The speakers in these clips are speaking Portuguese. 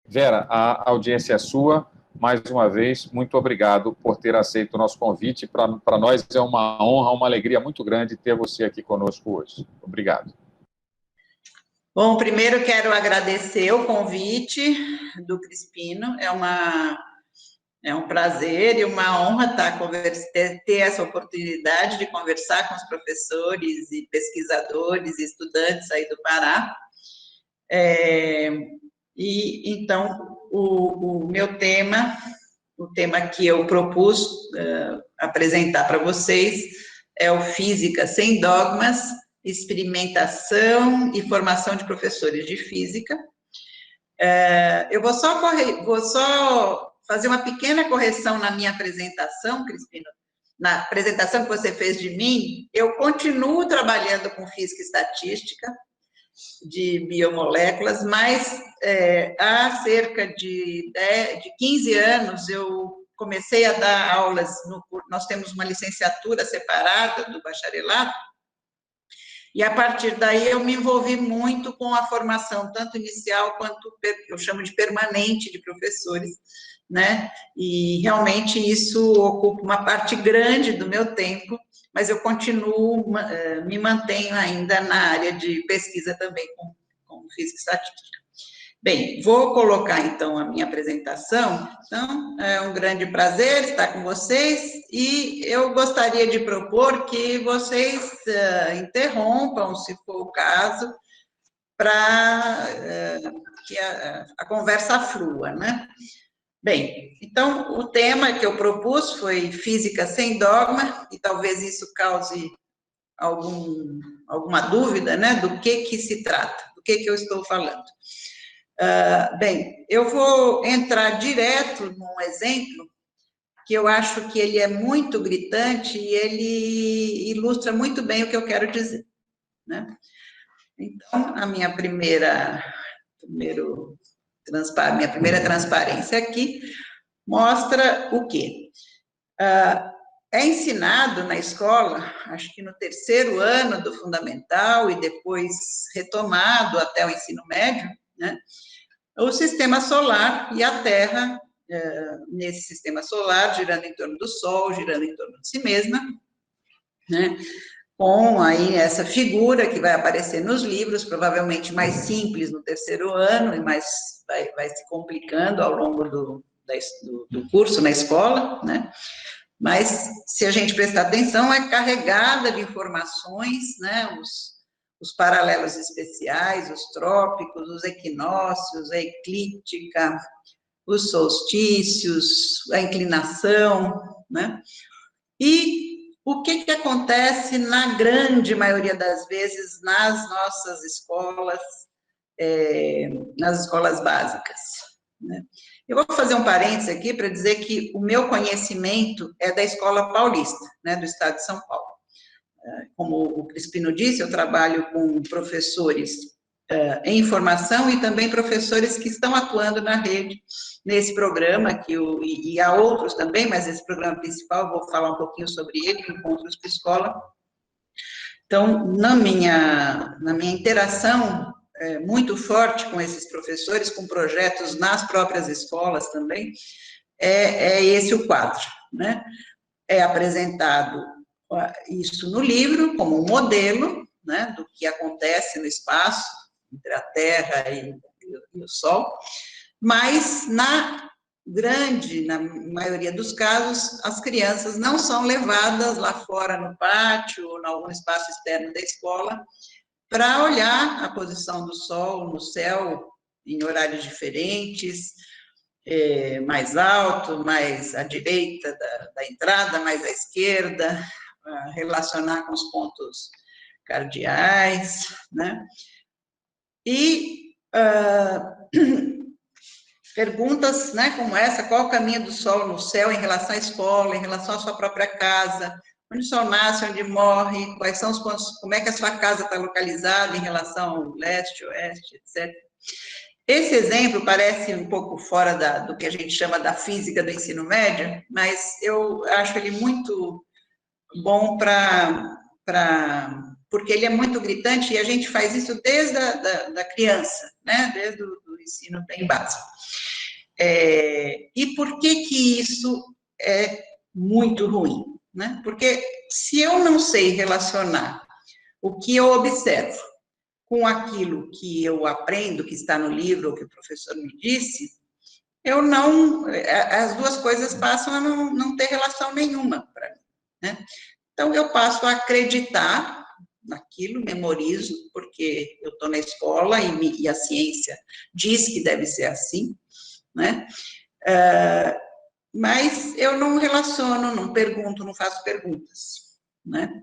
Vera, a audiência é sua. Mais uma vez, muito obrigado por ter aceito o nosso convite. Para nós é uma honra, uma alegria muito grande ter você aqui conosco hoje. Obrigado. Bom, primeiro quero agradecer o convite do Crispino. É um prazer e uma honra ter essa oportunidade de conversar com os professores e pesquisadores e estudantes aí do Pará. Então, o meu tema, o tema que eu propus apresentar para vocês é o Física Sem Dogmas, Experimentação e Formação de Professores de Física. Eu vou só fazer uma pequena correção na minha apresentação, Crispino. Na apresentação que você fez de mim, eu continuo trabalhando com física e estatística, de biomoléculas, mas há cerca de 15 anos eu comecei a dar aulas, nós temos uma licenciatura separada do bacharelado, e a partir daí eu me envolvi muito com a formação, tanto inicial quanto, eu chamo de permanente, de professores, né? E realmente isso ocupa uma parte grande do meu tempo, mas eu continuo, me mantenho ainda na área de pesquisa também com física e estatística. Bem, vou colocar então a minha apresentação. Então, é um grande prazer estar com vocês e eu gostaria de propor que vocês interrompam, se for o caso, para que a conversa flua, né? Bem, então, o tema que eu propus foi Física Sem Dogma, e talvez isso cause alguma dúvida, né, do que se trata, do que eu estou falando. Bem, eu vou entrar direto num exemplo que eu acho que ele é muito gritante e ele ilustra muito bem o que eu quero dizer, né? Então, a minha primeira transparência aqui mostra o quê? É ensinado na escola, acho que no terceiro ano do fundamental e depois retomado até o ensino médio, né? O sistema solar e a Terra, nesse sistema solar, girando em torno do Sol, girando em torno de si mesma, né? Com aí essa figura que vai aparecer nos livros, provavelmente mais simples no terceiro ano, e mais vai se complicando ao longo do curso na escola, né? Mas, se a gente prestar atenção, é carregada de informações, né? Os paralelos especiais, os trópicos, os equinócios, a eclíptica, os solstícios, a inclinação, né? E o que acontece na grande maioria das vezes nas nossas escolas, nas escolas básicas, né? Eu vou fazer um parênteses aqui para dizer que o meu conhecimento é da Escola Paulista, né, do estado de São Paulo. Como o Crispino disse, eu trabalho com professores em formação e também professores que estão atuando na rede nesse programa, e há outros também, mas esse programa principal, vou falar um pouquinho sobre ele, Encontros para Escola. Então, na minha interação muito forte com esses professores, com projetos nas próprias escolas também, é esse o quadro, né? É apresentado isso no livro como um modelo, né, do que acontece no espaço, entre a Terra e o Sol, mas na maioria dos casos, as crianças não são levadas lá fora no pátio ou em algum espaço externo da escola para olhar a posição do Sol no céu em horários diferentes, mais alto, mais à direita da entrada, mais à esquerda, relacionar com os pontos cardeais, né? E perguntas, né, como essa: qual o caminho do Sol no céu em relação à escola, em relação à sua própria casa, onde o Sol nasce, onde morre, quais são os pontos, como é que a sua casa está localizada em relação ao leste, oeste, etc. Esse exemplo parece um pouco fora do que a gente chama da física do ensino médio, mas eu acho ele muito bom porque ele é muito gritante e a gente faz isso desde da criança, né? Desde o ensino bem básico. E por que isso é muito ruim, né? Porque se eu não sei relacionar o que eu observo com aquilo que eu aprendo, que está no livro, ou que o professor me disse, as duas coisas passam a não ter relação nenhuma para mim, né? Então, eu passo a acreditar naquilo, memorizo, porque eu estou na escola e a ciência diz que deve ser assim, né? Mas eu não relaciono, não pergunto, não faço perguntas, né?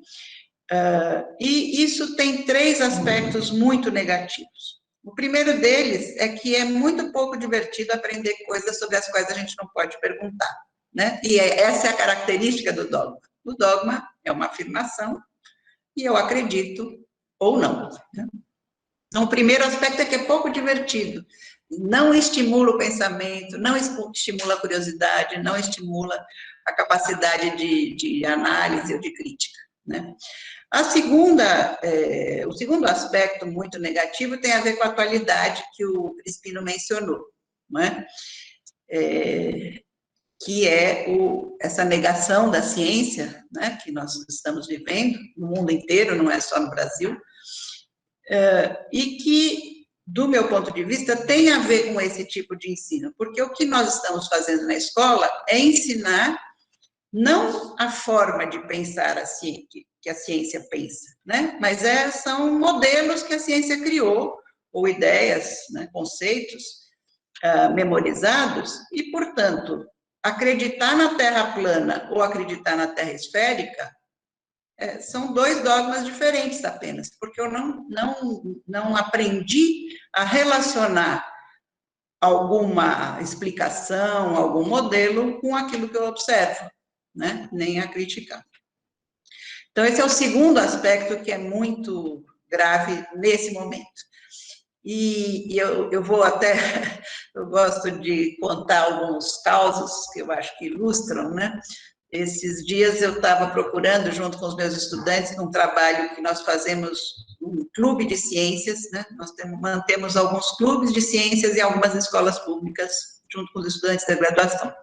E isso tem 3 aspectos muito negativos. O primeiro deles é que é muito pouco divertido aprender coisas sobre as quais a gente não pode perguntar, né? E essa é a característica do dogma. O dogma é uma afirmação e eu acredito ou não, né? Então, o primeiro aspecto é que é pouco divertido. Não estimula o pensamento, não estimula a curiosidade, não estimula a capacidade de análise ou de crítica, né? O segundo aspecto muito negativo tem a ver com a atualidade que o Crispino mencionou, não é? Que é essa negação da ciência, né, que nós estamos vivendo no mundo inteiro, não é só no Brasil, e que, do meu ponto de vista, tem a ver com esse tipo de ensino, porque o que nós estamos fazendo na escola é ensinar não a forma de pensar que a ciência pensa, né? Mas são modelos que a ciência criou, ou ideias, né, conceitos memorizados, e, portanto, acreditar na Terra plana ou acreditar na Terra esférica são 2 dogmas diferentes apenas, porque eu não aprendi a relacionar alguma explicação, algum modelo com aquilo que eu observo, né? Nem a criticar. Então, esse é o segundo aspecto que é muito grave nesse momento. E eu vou até, eu gosto de contar alguns causos que eu acho que ilustram, né? Esses dias eu estava procurando, junto com os meus estudantes, um trabalho que nós fazemos, um clube de ciências, né? Nós mantemos alguns clubes de ciências em algumas escolas públicas, junto com os estudantes da graduação.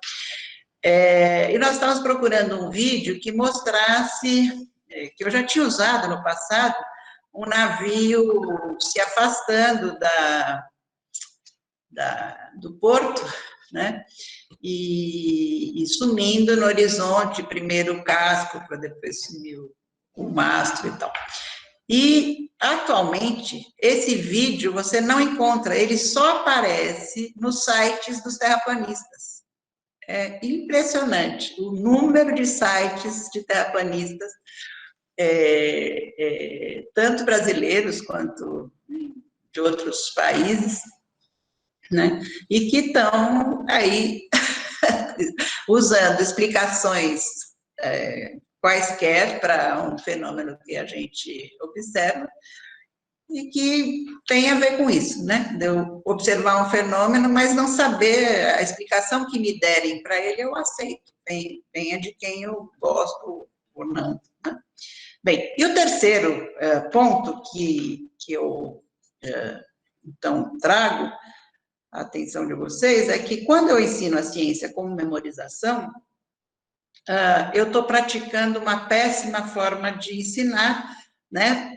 E nós estávamos procurando um vídeo que mostrasse, que eu já tinha usado no passado, um navio se afastando do porto, né? E sumindo no horizonte, primeiro o casco, para depois sumir o mastro e tal. E, atualmente, esse vídeo você não encontra, ele só aparece nos sites dos terraplanistas. É impressionante o número de sites de terraplanistas, tanto brasileiros quanto de outros países, né? E que estão aí usando explicações quaisquer para um fenômeno que a gente observa e que tem a ver com isso, né? De eu observar um fenômeno, mas não saber a explicação que me derem para ele, eu aceito, venha de quem eu gosto ou não, né? Bem, e o terceiro ponto que eu, então, trago a atenção de vocês é que quando eu ensino a ciência como memorização, eu estou praticando uma péssima forma de ensinar, né?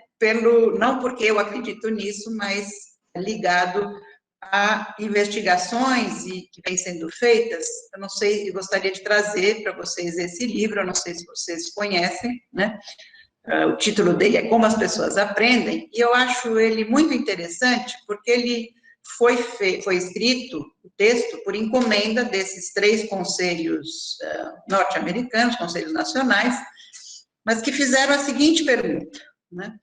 Não porque eu acredito nisso, mas ligado a investigações que vêm sendo feitas. Eu não sei, eu gostaria de trazer para vocês esse livro, eu não sei se vocês conhecem, né? O título dele é Como as Pessoas Aprendem, e eu acho ele muito interessante, porque ele foi escrito, o texto, por encomenda desses 3 conselhos norte-americanos, conselhos nacionais, mas que fizeram a seguinte pergunta, né,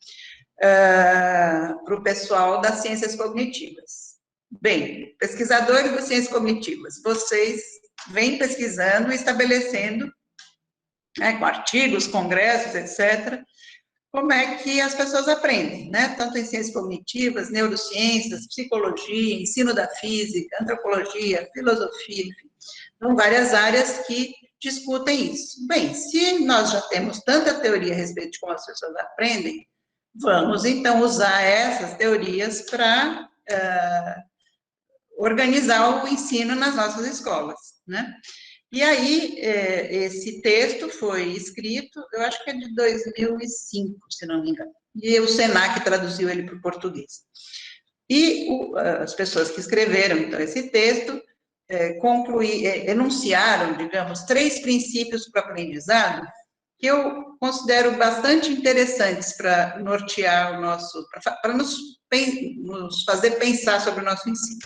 para o pessoal das ciências cognitivas. Bem, pesquisadores das ciências cognitivas, vocês vêm pesquisando e estabelecendo, né, com artigos, congressos, etc., como é que as pessoas aprendem, né? Tanto em ciências cognitivas, neurociências, psicologia, ensino da física, antropologia, filosofia, enfim. São várias áreas que discutem isso. Bem, se nós já temos tanta teoria a respeito de como as pessoas aprendem, vamos, então, usar essas teorias para organizar o ensino nas nossas escolas, né? E aí, esse texto foi escrito, eu acho que é de 2005, se não me engano, e o Senac traduziu ele para o português. E as pessoas que escreveram, então, esse texto, enunciaram, digamos, 3 princípios para o aprendizado, que eu considero bastante interessantes para nortear o nosso, para nos fazer pensar sobre o nosso ensino.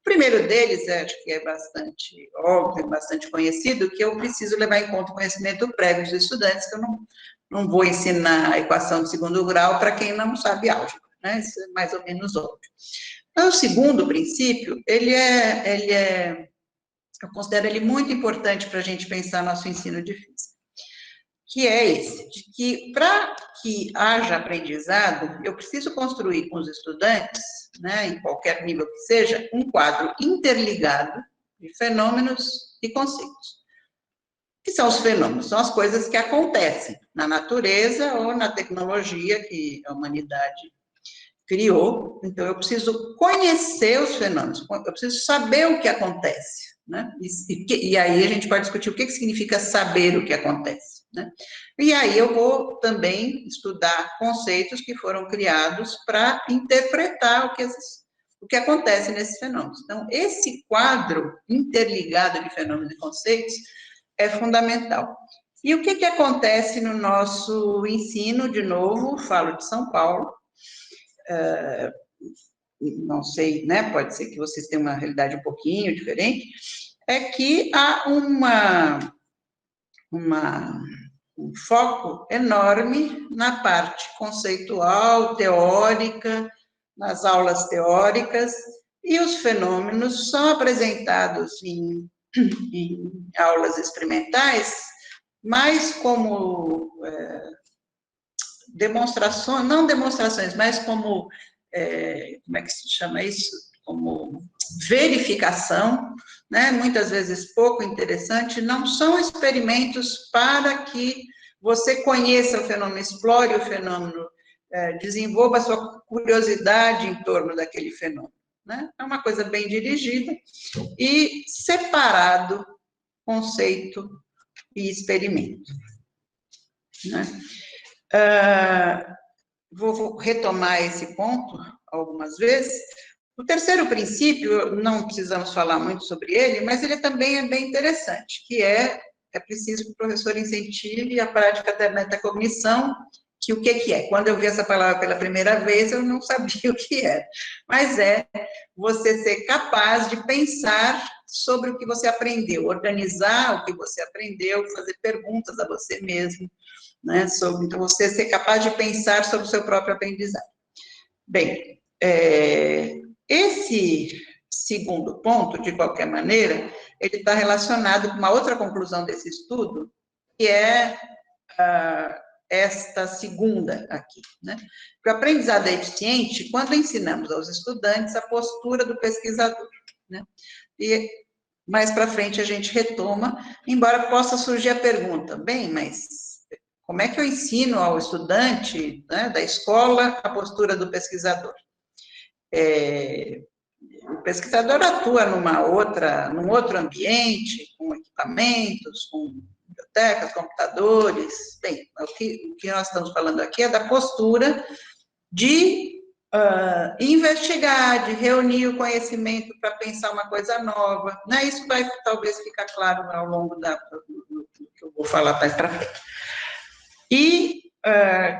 O primeiro deles, acho que é bastante óbvio, bastante conhecido, que eu preciso levar em conta o conhecimento prévio dos estudantes, que eu não vou ensinar a equação de segundo grau para quem não sabe álgebra, né? Isso é mais ou menos óbvio. Então, o segundo princípio, eu considero ele muito importante para a gente pensar nosso ensino de física, que é esse, de que para que haja aprendizado, eu preciso construir com os estudantes, né, em qualquer nível que seja, um quadro interligado de fenômenos e conceitos. O que são os fenômenos? São as coisas que acontecem na natureza ou na tecnologia que a humanidade criou. Então, eu preciso conhecer os fenômenos, eu preciso saber o que acontece, né? E aí a gente pode discutir o que significa saber o que acontece, né? E aí eu vou também estudar conceitos que foram criados para interpretar o que acontece nesses fenômenos. Então, esse quadro interligado de fenômenos e conceitos é fundamental. E o que acontece no nosso ensino, de novo, falo de São Paulo, não sei, né, pode ser que vocês tenham uma realidade um pouquinho diferente, é que há um foco enorme na parte conceitual, teórica, nas aulas teóricas, e os fenômenos são apresentados em aulas experimentais, mais como demonstrações, não demonstrações, mas como, como é que se chama isso? Como verificação, né? Muitas vezes pouco interessante, não são experimentos para que você conheça o fenômeno, explore o fenômeno, desenvolva a sua curiosidade em torno daquele fenômeno, né? É uma coisa bem dirigida e separado conceito e experimento, né? Vou retomar esse ponto algumas vezes. O terceiro princípio, não precisamos falar muito sobre ele, mas ele também é bem interessante, que é preciso que o professor incentive a prática da metacognição, que o que é? Quando eu vi essa palavra pela primeira vez, eu não sabia o que era, mas é você ser capaz de pensar sobre o que você aprendeu, organizar o que você aprendeu, fazer perguntas a você mesmo, né, então, você ser capaz de pensar sobre o seu próprio aprendizado. Bem, esse segundo ponto, de qualquer maneira, ele está relacionado com uma outra conclusão desse estudo, que é esta segunda aqui, né? O aprendizado é eficiente quando ensinamos aos estudantes a postura do pesquisador, né? E mais para frente a gente retoma, embora possa surgir a pergunta, bem, mas como é que eu ensino ao estudante, né, da escola a postura do pesquisador? O pesquisador atua num outro ambiente, com equipamentos, com bibliotecas, computadores. Bem, o que nós estamos falando aqui é da postura de investigar, de reunir o conhecimento para pensar uma coisa nova, né? Isso vai talvez ficar claro ao longo do que eu vou falar mais para frente. E,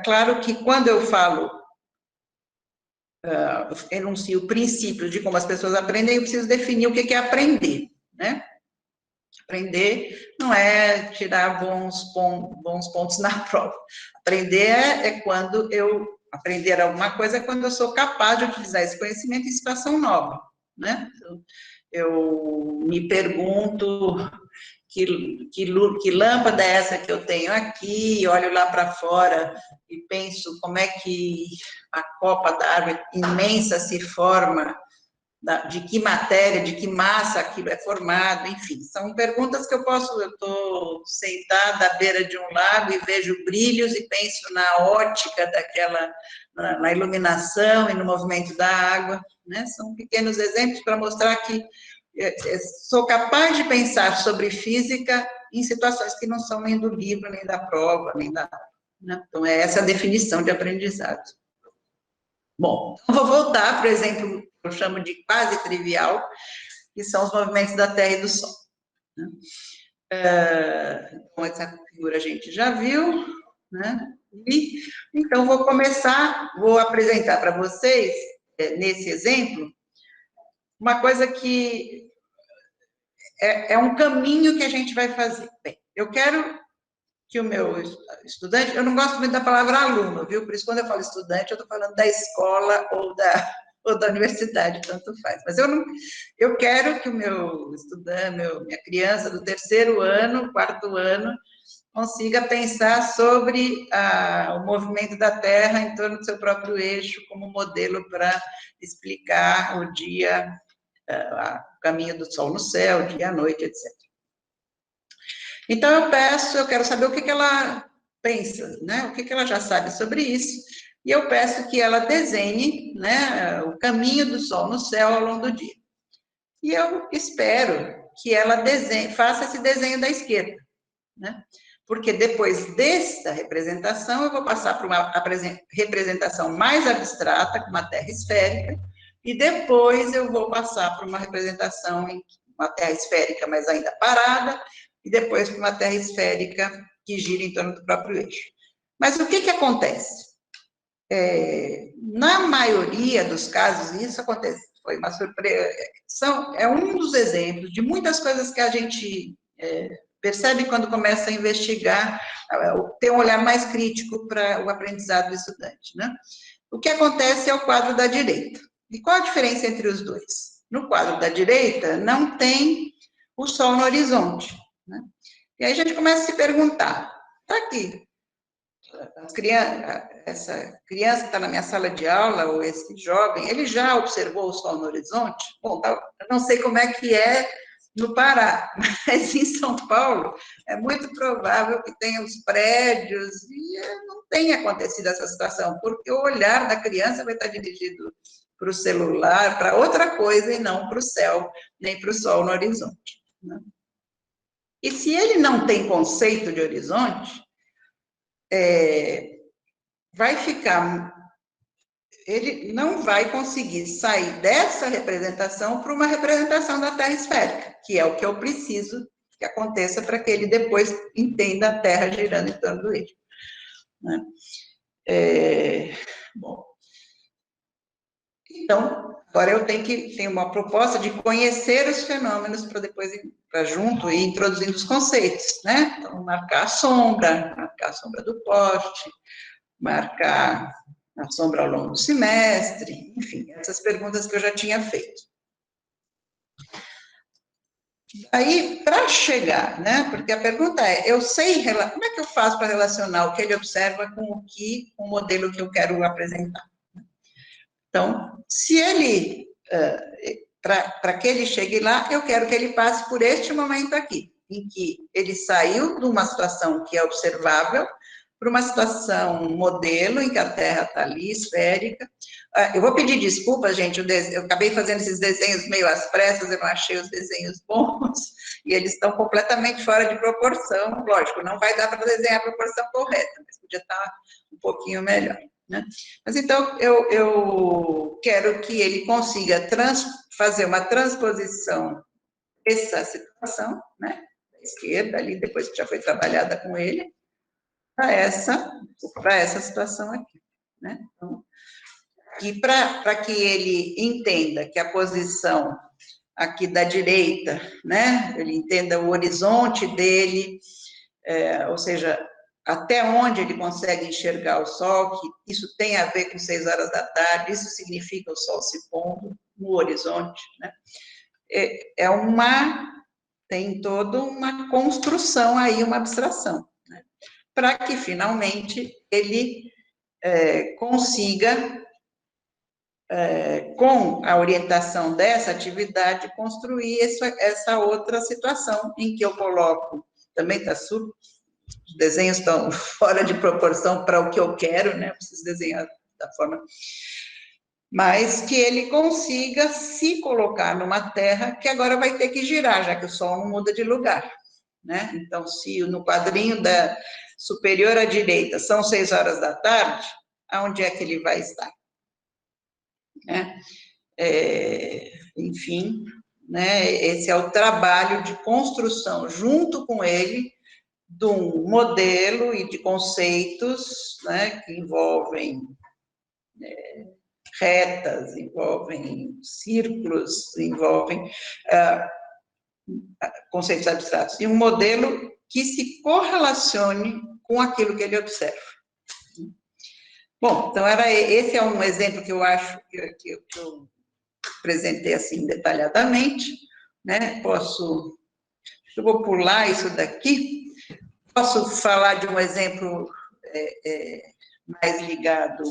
claro que quando eu falo, enuncio o princípio de como as pessoas aprendem, eu preciso definir o que é aprender, né? Aprender não é tirar bons pontos na prova. Aprender é quando aprender alguma coisa é quando eu sou capaz de utilizar esse conhecimento em situação nova, né? Então, eu me pergunto que lâmpada é essa que eu tenho aqui, olho lá para fora e penso como é que a copa da árvore imensa se forma de que matéria, de que massa aquilo é formado, enfim, são perguntas que eu estou sentada à beira de um lago e vejo brilhos e penso na ótica daquela, na iluminação e no movimento da água, né? São pequenos exemplos para mostrar que sou capaz de pensar sobre física em situações que não são nem do livro, nem da prova, nem da... Né? Então, é essa a definição de aprendizado. Bom, então vou voltar, por exemplo, eu chamo de quase trivial, que são os movimentos da Terra e do Sol. Né? Então, essa figura a gente já viu, né? E, então, vou apresentar para vocês, nesse exemplo, uma coisa que é um caminho que a gente vai fazer. Bem, eu quero que o meu estudante, eu não gosto muito da palavra aluno, viu? Por isso, quando eu falo estudante, eu estou falando da escola ou da universidade, tanto faz. Mas eu quero que o meu estudante, minha criança do terceiro ano, quarto ano, consiga pensar sobre o movimento da Terra em torno do seu próprio eixo, como modelo para explicar o dia, o caminho do Sol no céu, dia à noite, etc. Então, eu quero saber o que ela pensa, né? O que ela já sabe sobre isso, e eu peço que ela desenhe, né, o caminho do Sol no céu ao longo do dia. E eu espero que ela faça esse desenho da esquerda, né? Porque depois desta representação, eu vou passar para uma representação mais abstrata, com uma terra esférica, e depois eu vou passar para uma representação em uma terra esférica, mas ainda parada, e depois para uma terra esférica que gira em torno do próprio eixo. Mas o que acontece? Na maioria dos casos, isso acontece, foi uma surpresa, é um dos exemplos de muitas coisas que a gente percebe quando começa a investigar, ter um olhar mais crítico para o aprendizado do estudante, né? O que acontece é o quadro da direita. E qual a diferença entre os dois? No quadro da direita, não tem o Sol no horizonte, né? E aí a gente começa a se perguntar, tá aqui, essa criança que está na minha sala de aula, ou esse jovem, ele já observou o Sol no horizonte? Bom, eu não sei como é que é no Pará, mas em São Paulo é muito provável que tenha os prédios e não tenha acontecido essa situação, porque o olhar da criança vai estar dirigido para o celular, para outra coisa, e não para o céu, nem para o Sol no horizonte, né? E se ele não tem conceito de horizonte, ele não vai conseguir sair dessa representação para uma representação da Terra esférica, que é o que eu preciso que aconteça para que ele depois entenda a Terra girando em torno do eixo, né? Bom, então, agora eu tenho uma proposta de conhecer os fenômenos para depois ir para junto e introduzindo os conceitos, né? Então, marcar a sombra do poste, marcar a sombra ao longo do semestre, enfim, essas perguntas que eu já tinha feito. Aí, para chegar, né, porque a pergunta é, como é que eu faço para relacionar o que ele observa com o modelo que eu quero apresentar? Então, se ele, para que ele chegue lá, eu quero que ele passe por este momento aqui, em que ele saiu de uma situação que é observável, para uma situação modelo, em que a Terra está ali, esférica. Eu vou pedir desculpa, gente, eu acabei fazendo esses desenhos meio às pressas, eu não achei os desenhos bons, e eles estão completamente fora de proporção, lógico, não vai dar para desenhar a proporção correta, mas podia estar um pouquinho melhor, né? Mas então, eu quero que ele consiga fazer uma transposição dessa situação, né, da esquerda, ali, depois que já foi trabalhada com ele, para essa situação aqui, né? Então, e para que ele entenda que a posição aqui da direita, né, ele entenda o horizonte dele, ou seja, até onde ele consegue enxergar o Sol, que isso tem a ver com 6 horas da tarde, isso significa o Sol se pondo no horizonte, né? Tem toda uma construção aí, uma abstração, né? Para que, finalmente, ele consiga com a orientação dessa atividade, construir essa outra situação em que eu coloco, também está os desenhos estão fora de proporção para o que eu quero, né? Eu preciso desenhar da forma, mas que ele consiga se colocar numa terra que agora vai ter que girar, já que o Sol não muda de lugar, né? Então, se no quadrinho da superior à direita são 6 horas da tarde, aonde é que ele vai estar? Né? Enfim, né? Esse é o trabalho de construção, junto com ele, de um modelo e de conceitos, né, que envolvem retas, envolvem círculos, envolvem conceitos abstratos, e um modelo que se correlacione com aquilo que ele observa. Bom, então esse é um exemplo que eu acho que eu apresentei assim detalhadamente, né? Eu vou pular isso daqui. Posso falar de um exemplo mais ligado,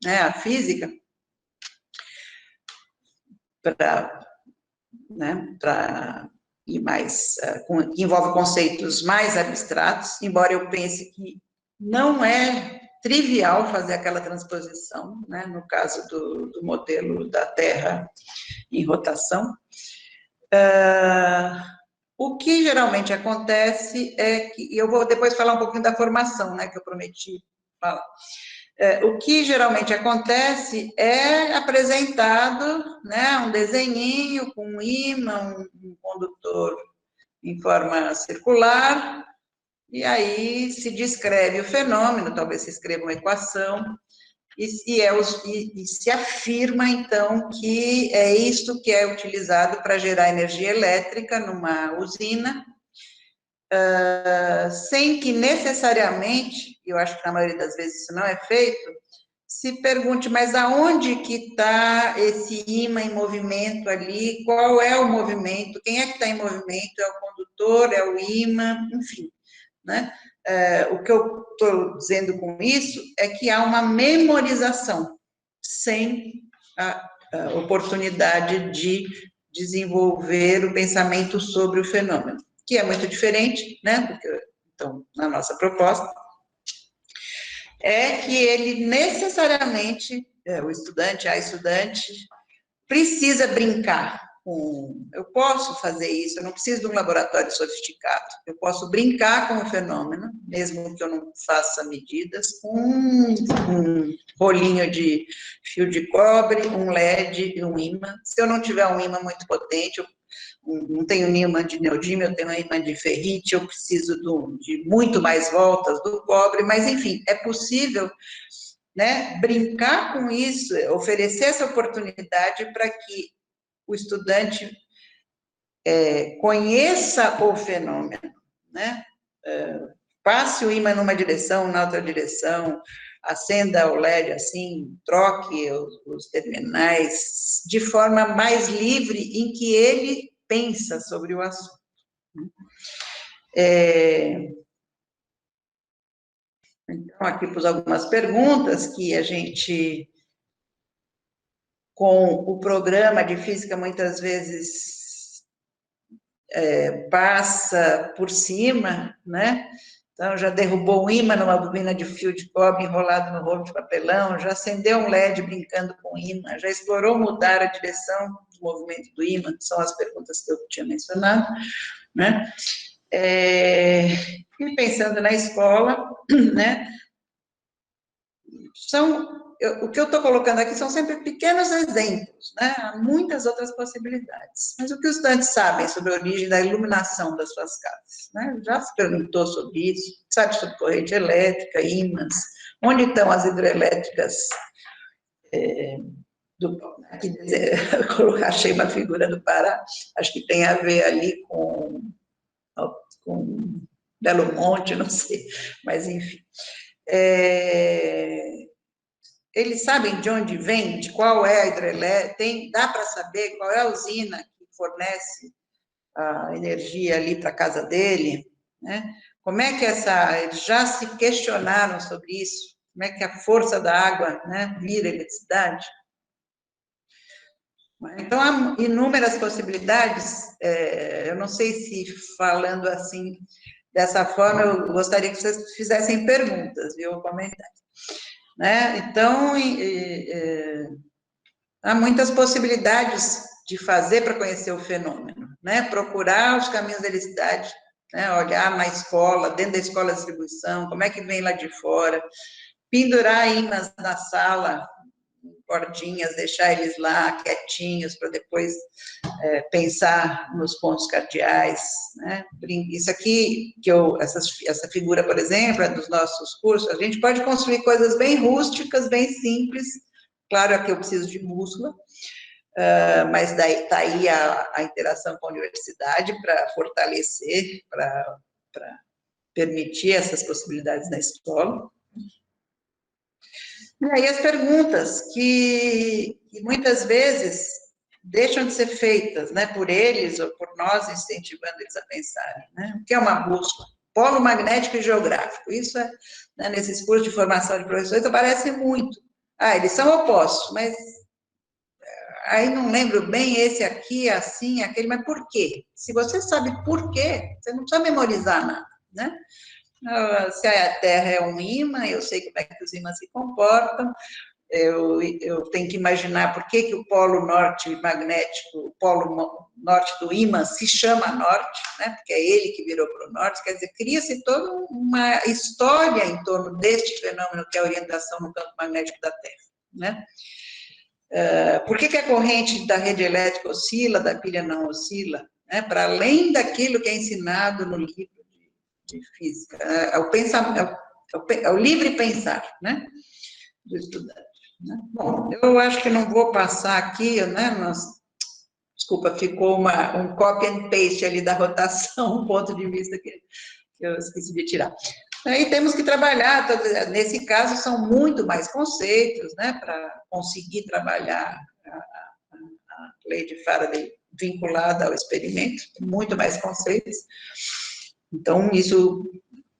né, à física, para ir mais, que envolve conceitos mais abstratos, embora eu pense que não é trivial fazer aquela transposição, né, no caso do modelo da Terra em rotação. O que geralmente acontece é que, e eu vou depois falar um pouquinho da formação, né, que eu prometi falar. O que geralmente acontece é apresentado, né, um desenhinho com um ímã, um condutor em forma circular, e aí se descreve o fenômeno, talvez se escreva uma equação, e se afirma, então, que é isto que é utilizado para gerar energia elétrica numa usina, sem que necessariamente, eu acho que na maioria das vezes isso não é feito, se pergunte, mas aonde que está esse ímã em movimento ali, qual é o movimento, quem é que está em movimento, é o condutor, é o ímã, enfim, né? O que eu estou dizendo com isso é que há uma memorização, sem a oportunidade de desenvolver o pensamento sobre o fenômeno, que é muito diferente, né? Porque, então, na nossa proposta, é que ele necessariamente, o estudante, a estudante, precisa brincar com... Eu posso fazer isso, eu não preciso de um laboratório sofisticado, eu posso brincar com o fenômeno, mesmo que eu não faça medidas, com um rolinho de fio de cobre, um LED e um ímã. Se eu não tiver um ímã muito potente, eu não tenho um ímã de neodímio, eu tenho um ímã de ferrite, eu preciso de muito mais voltas do cobre, mas, enfim, é possível, né, brincar com isso, oferecer essa oportunidade para que o estudante conheça o fenômeno, né, passe o ímã numa direção, na outra direção, acenda o LED assim, troque os terminais de forma mais livre, em que ele pensa sobre o assunto. Então, aqui pus algumas perguntas que a gente, com o programa de física, muitas vezes passa por cima, né? Então, já derrubou um ímã numa bobina de fio de cobre enrolado no rolo de papelão, já acendeu um LED brincando com o ímã, já explorou mudar a direção do movimento do ímã, que são as perguntas que eu tinha mencionado, né? E pensando na escola, né? O que eu estou colocando aqui são sempre pequenos exemplos, né? Há muitas outras possibilidades. Mas o que os estudantes sabem sobre a origem da iluminação das suas casas? Né? Já se perguntou sobre isso, sabe sobre corrente elétrica, ímãs, onde estão as hidrelétricas aqui, achei uma figura do Pará, acho que tem a ver ali com Belo Monte, não sei, mas enfim. Eles sabem de onde vem, de qual é a hidrelétrica, dá para saber qual é a usina que fornece a energia ali para a casa dele, né? Como é que eles já se questionaram sobre isso? Como é que a força da água, né, vira eletricidade? Então, há inúmeras possibilidades, eu não sei se falando assim, dessa forma, eu gostaria que vocês fizessem perguntas, viu, comentários. Né? Então, há muitas possibilidades de fazer para conhecer o fenômeno, né? Procurar os caminhos da helicidade, né? Olhar na escola, dentro da escola de distribuição, como é que vem lá de fora, pendurar ímãs na sala, cordinhas, deixar eles lá quietinhos para depois pensar nos pontos cardeais, né? Isso aqui, essa figura, por exemplo, é dos nossos cursos, a gente pode construir coisas bem rústicas, bem simples, claro, aqui eu preciso de músculo, mas daí está aí a interação com a universidade para fortalecer, para permitir essas possibilidades na escola. E aí as perguntas que muitas vezes deixam de ser feitas, né, por eles ou por nós, incentivando eles a pensarem, né? O que é uma bússola? Polo magnético e geográfico. Isso, né, nesses cursos de formação de professores, aparece muito. Eles são opostos, mas aí não lembro bem esse aqui, assim, aquele, mas por quê? Se você sabe por quê, você não precisa memorizar nada, né? Se a Terra é um ímã, eu sei como é que os ímãs se comportam, eu tenho que imaginar por que o polo norte magnético, o polo norte do ímã se chama norte, né? Porque é ele que virou para o norte, quer dizer, cria-se toda uma história em torno deste fenômeno que é a orientação no campo magnético da Terra, né? Por que a corrente da rede elétrica oscila, da pilha não oscila? Né? Para além daquilo que é ensinado no livro de física, é o livre pensar, né, do estudante. Né? Bom, eu acho que não vou passar aqui, né, desculpa, ficou um copy and paste ali da rotação, um ponto de vista que eu esqueci de tirar. Aí temos que trabalhar, nesse caso são muito mais conceitos, né, para conseguir trabalhar a lei de Faraday vinculada ao experimento, muito mais conceitos. Então, isso,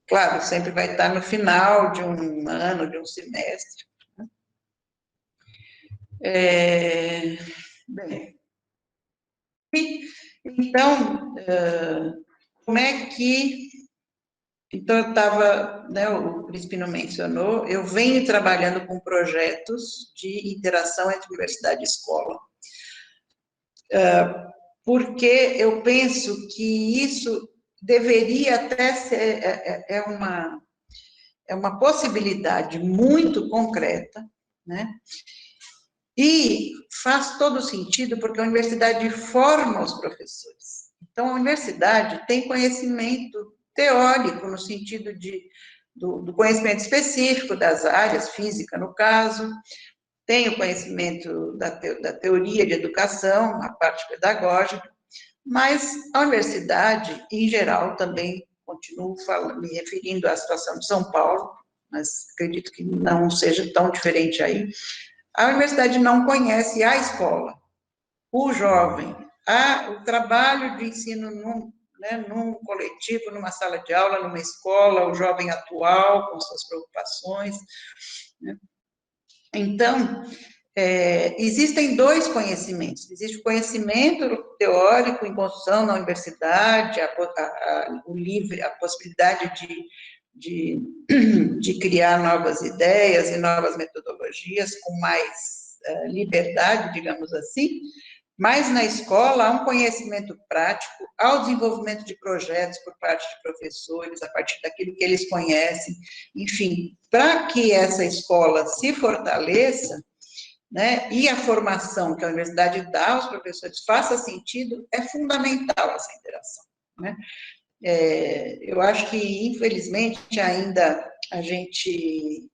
claro, sempre vai estar no final de um ano, de um semestre. Bem, então, como é que... Então, eu estava, né, o Crispino mencionou, eu venho trabalhando com projetos de interação entre universidade e escola. Porque eu penso que isso deveria até ser, uma possibilidade muito concreta, né? E faz todo sentido, porque a universidade forma os professores. Então, a universidade tem conhecimento teórico, no sentido do conhecimento específico das áreas, física, no caso, tem o conhecimento da teoria de educação, a parte pedagógica, mas a universidade, em geral, também, continuo me referindo à situação de São Paulo, mas acredito que não seja tão diferente aí, a universidade não conhece a escola, o jovem, o trabalho de ensino num coletivo, numa sala de aula, numa escola, o jovem atual, com suas preocupações, né? Então, existem dois conhecimentos. Existe o conhecimento teórico em construção na universidade, a possibilidade de criar novas ideias e novas metodologias com mais liberdade, digamos assim, mas na escola há um conhecimento prático, há o desenvolvimento de projetos por parte de professores, a partir daquilo que eles conhecem, enfim, para que essa escola se fortaleça, né, e a formação que a universidade dá aos professores faça sentido, é fundamental essa interação, né? Eu acho que, infelizmente, ainda a gente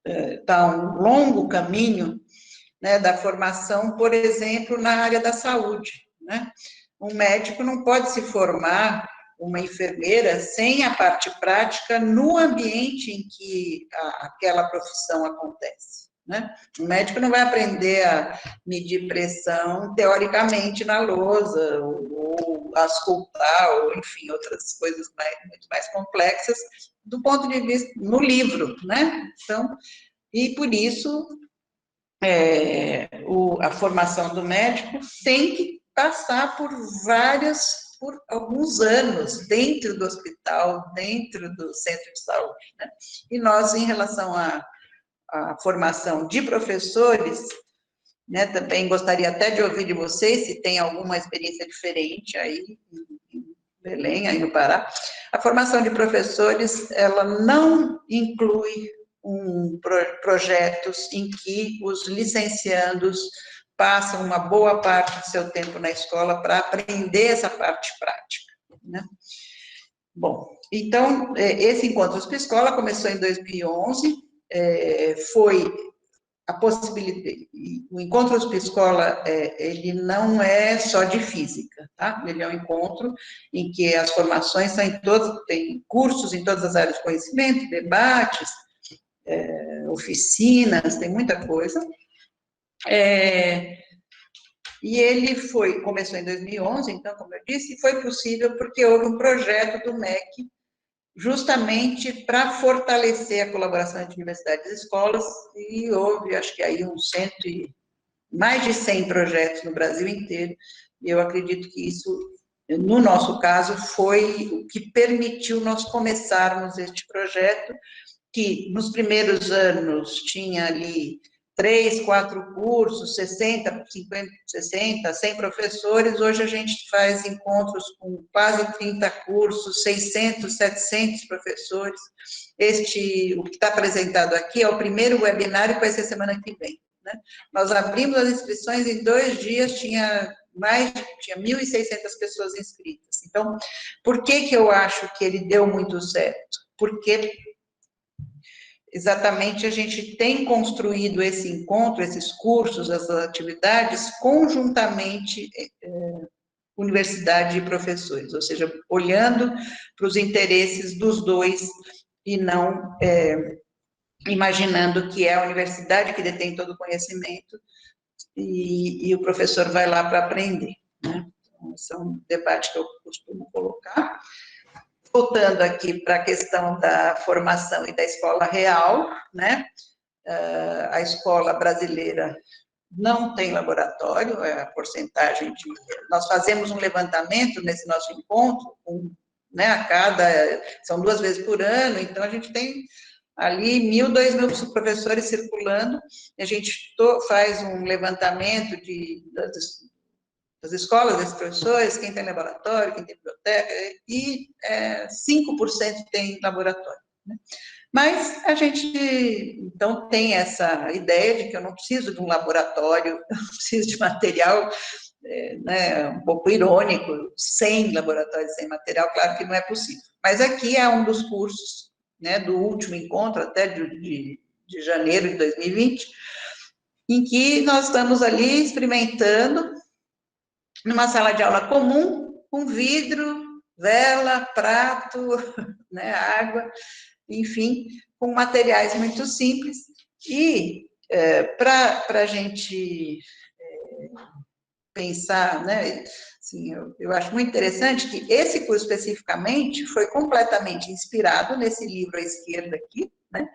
está um longo caminho, né, da formação, por exemplo, na área da saúde, né? Um médico não pode se formar, uma enfermeira, sem a parte prática no ambiente em que aquela profissão acontece, né? O médico não vai aprender a medir pressão, teoricamente, na lousa, ou auscultar, ou, enfim, outras coisas muito mais complexas, do ponto de vista, no livro, né? Então, e por isso, a formação do médico tem que passar por alguns anos dentro do hospital, dentro do centro de saúde, né? E nós, em relação à formação de professores, né, também gostaria até de ouvir de vocês se tem alguma experiência diferente aí em Belém, aí no Pará. A formação de professores, ela não inclui projetos em que os licenciandos passam uma boa parte do seu tempo na escola para aprender essa parte prática, né? Bom, então, esse Encontros Pscola começou em 2011, foi a possibilidade, o Encontros Pscola, ele não é só de física, tá? Ele é um encontro em que as formações são tem cursos em todas as áreas de conhecimento, debates, oficinas, tem muita coisa. E ele começou em 2011, então, como eu disse, foi possível porque houve um projeto do MEC justamente para fortalecer a colaboração entre universidades e escolas, e houve, acho que aí mais de 100 projetos no Brasil inteiro, e eu acredito que isso, no nosso caso, foi o que permitiu nós começarmos este projeto, que nos primeiros anos tinha ali 3, 4 cursos, 60, 50, 60, 100 professores, hoje a gente faz encontros com quase 30 cursos, 600, 700 professores. O que está apresentado aqui é o primeiro webinário que vai ser semana que vem, né? Nós abrimos as inscrições em 2 dias, tinha 1.600 pessoas inscritas. Então, por que eu acho que ele deu muito certo? Porque exatamente a gente tem construído esse encontro, esses cursos, essas atividades, conjuntamente universidade e professores, ou seja, olhando para os interesses dos dois e não imaginando que é a universidade que detém todo o conhecimento e o professor vai lá para aprender, né? Então, esse é um debate que eu costumo colocar. Voltando aqui para a questão da formação e da escola real, né? A escola brasileira não tem laboratório, a porcentagem de... Nós fazemos um levantamento nesse nosso encontro, né, são 2 vezes por ano, então a gente tem ali 1.000, 2.000 professores circulando, e a gente faz um levantamento das escolas, desses professores, quem tem laboratório, quem tem biblioteca, e 5% tem laboratório, né? Mas a gente, então, tem essa ideia de que eu não preciso de um laboratório, eu não preciso de material, né, um pouco irônico, sem laboratório, sem material, claro que não é possível. Mas aqui é um dos cursos, né, do último encontro, até de janeiro de 2020, em que nós estamos ali experimentando numa sala de aula comum, com vidro, vela, prato, né, água, enfim, com materiais muito simples. E para a gente pensar, né, assim, eu acho muito interessante que esse curso especificamente foi completamente inspirado nesse livro à esquerda aqui, né,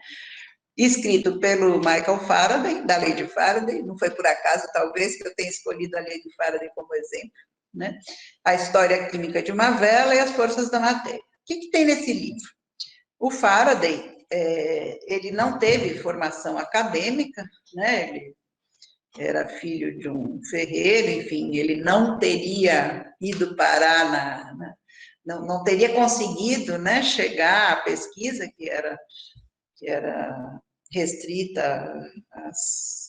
escrito pelo Michael Faraday, da Lei de Faraday, não foi por acaso, talvez, que eu tenha escolhido a Lei de Faraday como exemplo, né? A história química de uma vela e as forças da matéria. O que tem nesse livro? O Faraday, ele não teve formação acadêmica, né? Ele era filho de um ferreiro, enfim, ele não teria ido parar não teria conseguido, né, chegar à pesquisa que era restrita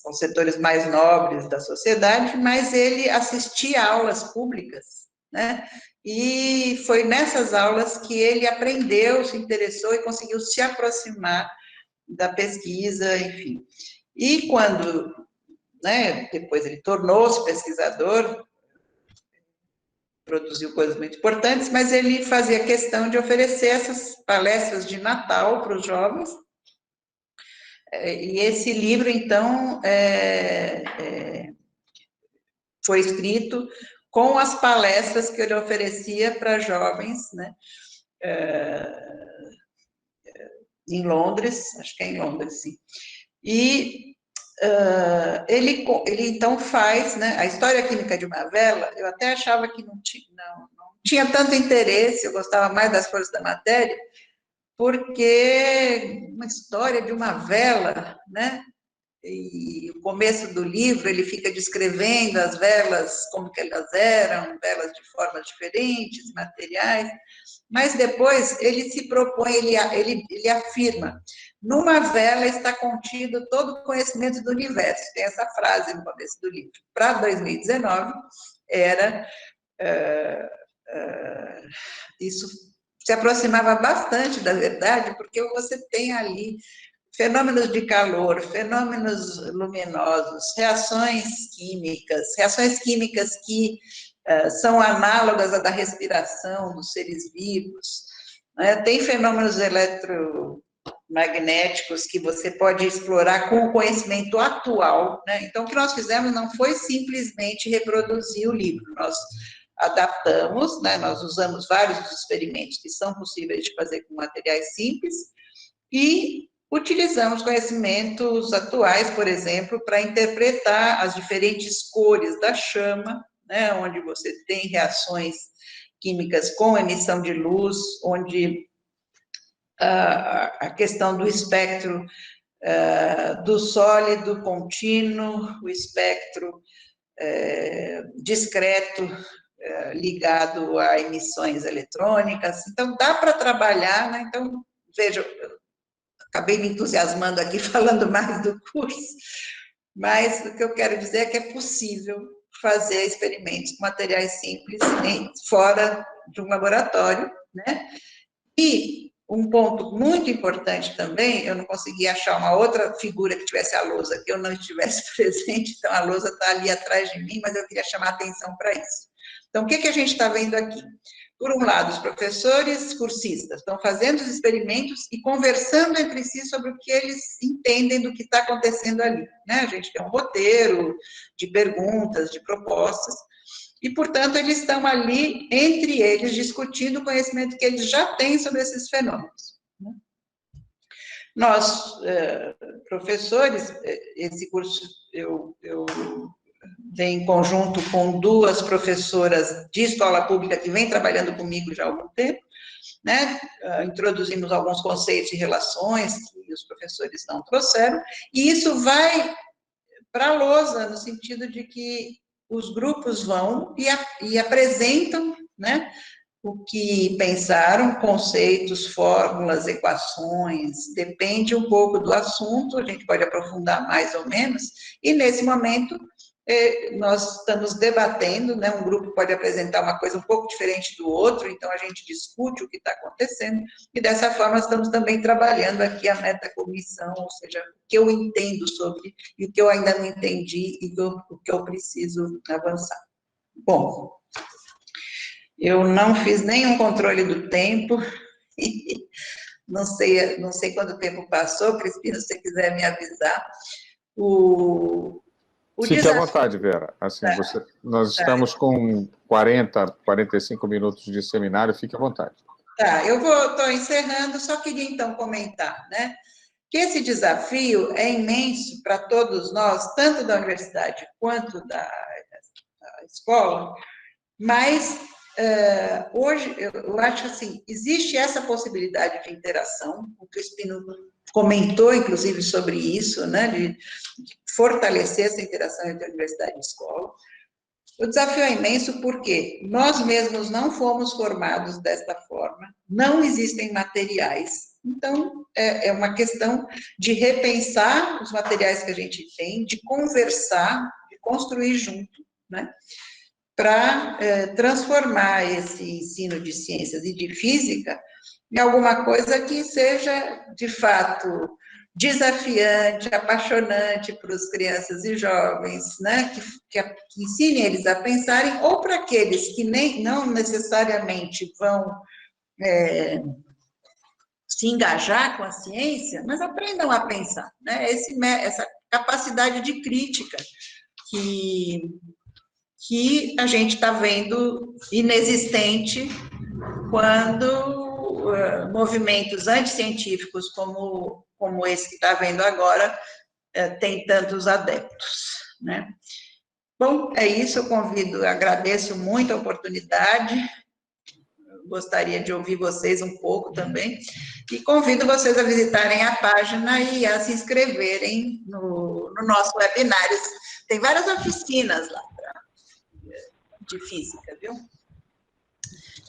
aos setores mais nobres da sociedade, mas ele assistia a aulas públicas, né? E foi nessas aulas que ele aprendeu, se interessou e conseguiu se aproximar da pesquisa, enfim. E quando, né, depois ele tornou-se pesquisador, produziu coisas muito importantes, mas ele fazia questão de oferecer essas palestras de Natal para os jovens. E esse livro, então, foi escrito com as palestras que ele oferecia para jovens, né, em Londres, acho que é em Londres, sim. E ele então faz, né, a história química de uma vela. Eu até achava que não tinha tanto interesse, eu gostava mais das coisas da matéria, porque uma história de uma vela, né, e o começo do livro ele fica descrevendo as velas, como que elas eram, velas de formas diferentes, materiais, mas depois ele se propõe, ele afirma, numa vela está contido todo o conhecimento do universo. Tem essa frase no começo do livro. Para 2019, era... isso se aproximava bastante da verdade, porque você tem ali fenômenos de calor, fenômenos luminosos, reações químicas que são análogas à da respiração dos seres vivos, né? Tem fenômenos eletromagnéticos que você pode explorar com o conhecimento atual, né? Então, o que nós fizemos não foi simplesmente reproduzir o livro, nós adaptamos, né? Nós usamos vários dos experimentos que são possíveis de fazer com materiais simples e utilizamos conhecimentos atuais, por exemplo, para interpretar as diferentes cores da chama, né, onde você tem reações químicas com emissão de luz, onde a questão do espectro do sólido contínuo, o espectro discreto ligado a emissões eletrônicas. Então, dá para trabalhar, né? Então, veja, acabei me entusiasmando aqui falando mais do curso, mas o que eu quero dizer é que é possível fazer experimentos com materiais simples fora de um laboratório, né? E um ponto muito importante também, eu não consegui achar uma outra figura que tivesse a lousa, que eu não estivesse presente, então a lousa está ali atrás de mim, mas eu queria chamar a atenção para isso. Então, o que a gente está vendo aqui? Por um lado, os professores cursistas estão fazendo os experimentos e conversando entre si sobre o que eles entendem do que está acontecendo ali, né? A gente tem um roteiro de perguntas, de propostas, e, portanto, eles estão ali, entre eles, discutindo o conhecimento que eles já têm sobre esses fenômenos. Nós, professores, esse curso eu venho em conjunto com duas professoras de escola pública que vêm trabalhando comigo já há algum tempo, né? Introduzimos alguns conceitos e relações que os professores não trouxeram, e isso vai para a lousa, no sentido de que os grupos vão e apresentam, né, o que pensaram, conceitos, fórmulas, equações, depende um pouco do assunto, a gente pode aprofundar mais ou menos, e nesse momento nós estamos debatendo, né, um grupo pode apresentar uma coisa um pouco diferente do outro, então a gente discute o que está acontecendo, e dessa forma estamos também trabalhando aqui a metacognição, ou seja, o que eu entendo sobre, e o que eu ainda não entendi, e o que eu preciso avançar. Bom, eu não fiz nenhum controle do tempo, não sei quanto tempo passou, Cristina, se você quiser me avisar. Fique à vontade, Vera. Assim, nós estamos com 45 minutos de seminário, fique à vontade. Tá, eu estou encerrando, só queria então comentar, né, que esse desafio é imenso para todos nós, tanto da universidade quanto da escola, mas hoje eu acho assim, existe essa possibilidade de interação, o Crispino comentou, inclusive, sobre isso, né, de fortalecer essa interação entre a universidade e a escola. O desafio é imenso porque nós mesmos não fomos formados desta forma, não existem materiais, então é uma questão de repensar os materiais que a gente tem, de conversar, de construir junto, né, para transformar esse ensino de ciências e de física em alguma coisa que seja, de fato, desafiante, apaixonante para as crianças e jovens, né? Que ensinem eles a pensarem, ou para aqueles que não necessariamente vão se engajar com a ciência, mas aprendam a pensar, né? Essa capacidade de crítica que a gente está vendo inexistente quando movimentos anticientíficos como esse que está havendo agora tem tantos adeptos, né? Bom, é isso, eu agradeço muito a oportunidade, gostaria de ouvir vocês um pouco também, e convido vocês a visitarem a página e a se inscreverem no nosso webinário. Tem várias oficinas lá de física, viu?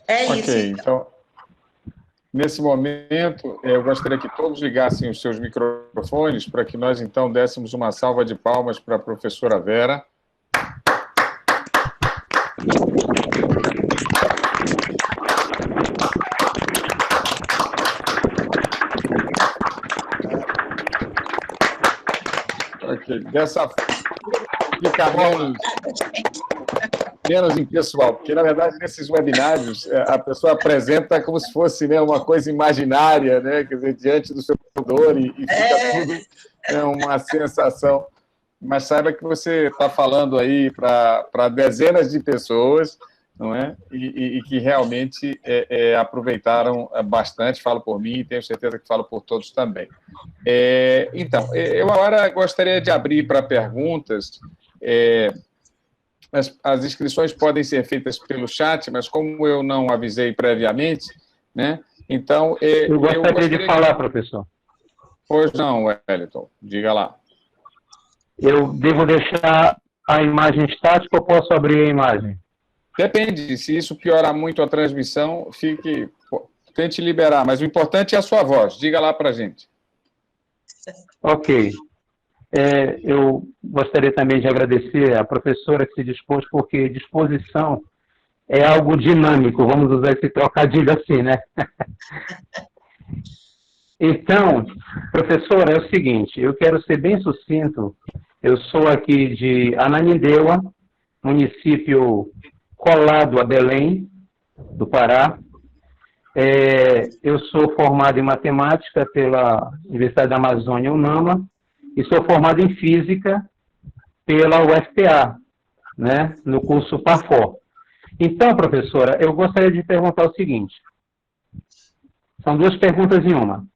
É isso, então. Nesse momento, eu gostaria que todos ligassem os seus microfones para que nós, então, dessemos uma salva de palmas para a professora Vera. Ok, dessa forma, fica menos impessoal, porque, na verdade, nesses webinários, a pessoa apresenta como se fosse, né, uma coisa imaginária, né, quer dizer, diante do seu computador, e fica tudo uma sensação. Mas saiba que você está falando aí para dezenas de pessoas, não é? E que realmente aproveitaram bastante, falo por mim, e tenho certeza que falo por todos também. Então, eu agora gostaria de abrir para perguntas. As inscrições podem ser feitas pelo chat, mas como eu não avisei previamente, né? Então, eu gostaria de falar, professor. Pois não, Wellington, diga lá. Eu devo deixar a imagem estática ou posso abrir a imagem? Depende, se isso piorar muito a transmissão, tente liberar, mas o importante é a sua voz, diga lá para a gente. Ok. Eu gostaria também de agradecer à professora que se dispôs, porque disposição é algo dinâmico, vamos usar esse trocadilho assim, né? Então, professora, é o seguinte, eu quero ser bem sucinto, eu sou aqui de Ananindeua, município colado a Belém, do Pará. Eu sou formado em matemática pela Universidade da Amazônia, UNAMA, e sou formado em física pela UFPA, né, no curso PAFOR. Então, professora, eu gostaria de perguntar o seguinte. São duas perguntas em uma.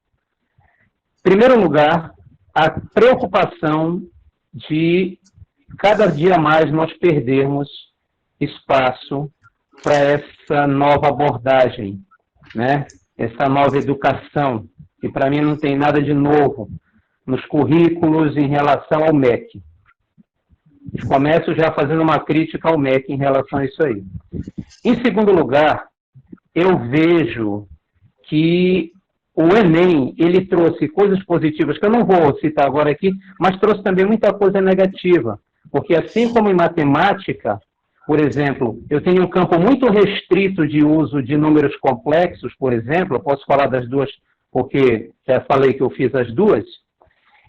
Em primeiro lugar, a preocupação de cada dia mais nós perdermos espaço para essa nova abordagem, né? Essa nova educação, que para mim não tem nada de novo nos currículos em relação ao MEC. Começo já fazendo uma crítica ao MEC em relação a isso aí. Em segundo lugar, eu vejo que o Enem, ele trouxe coisas positivas, que eu não vou citar agora aqui, mas trouxe também muita coisa negativa, porque assim como em matemática, por exemplo, eu tenho um campo muito restrito de uso de números complexos, por exemplo, eu posso falar das duas, porque já falei que eu fiz as duas.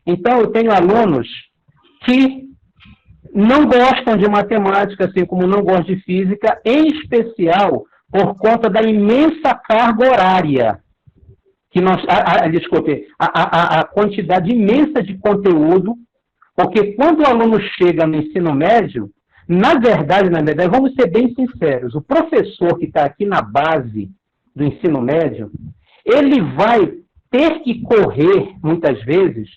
Então, eu tenho alunos que não gostam de matemática, assim como não gostam de física, em especial por conta da imensa carga horária, que nós, a quantidade imensa de conteúdo, porque quando o aluno chega no ensino médio, na verdade, vamos ser bem sinceros, o professor que está aqui na base do ensino médio, ele vai ter que correr, muitas vezes,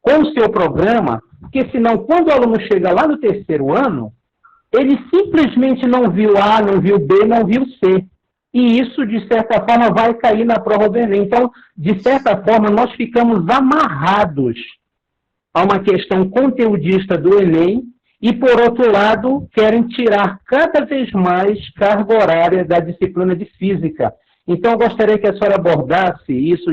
com o seu programa, porque senão, quando o aluno chega lá no terceiro ano, ele simplesmente não viu A, não viu B, não viu C. E isso, de certa forma, vai cair na prova do Enem. Então, de certa forma, nós ficamos amarrados a uma questão conteudista do Enem e, por outro lado, querem tirar cada vez mais carga horária da disciplina de física. Então, eu gostaria que a senhora abordasse isso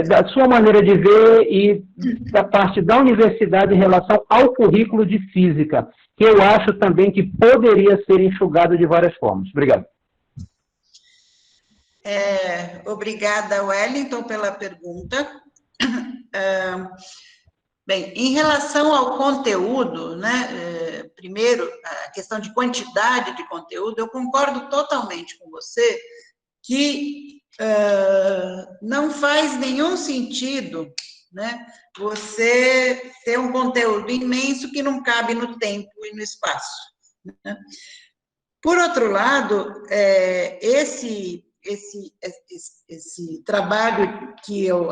da sua maneira de ver e da parte da universidade em relação ao currículo de física, que eu acho também que poderia ser enxugado de várias formas. Obrigado. Obrigada, Wellington, pela pergunta. Bem, em relação ao conteúdo, né, primeiro, a questão de quantidade de conteúdo, eu concordo totalmente com você que não faz nenhum sentido, né, você ter um conteúdo imenso que não cabe no tempo e no espaço, né? Por outro lado, esse esse trabalho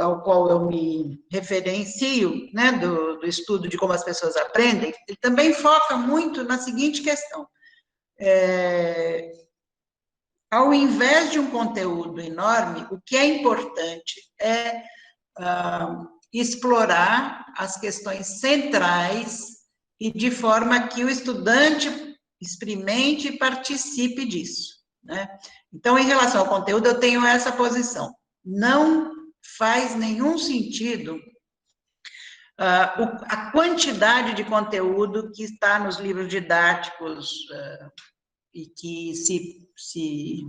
ao qual eu me referencio, né, do estudo de como as pessoas aprendem, ele também foca muito na seguinte questão. Ao invés de um conteúdo enorme, o que é importante é explorar as questões centrais e de forma que o estudante experimente e participe disso, né? Então, em relação ao conteúdo, eu tenho essa posição. Não faz nenhum sentido a quantidade de conteúdo que está nos livros didáticos e que se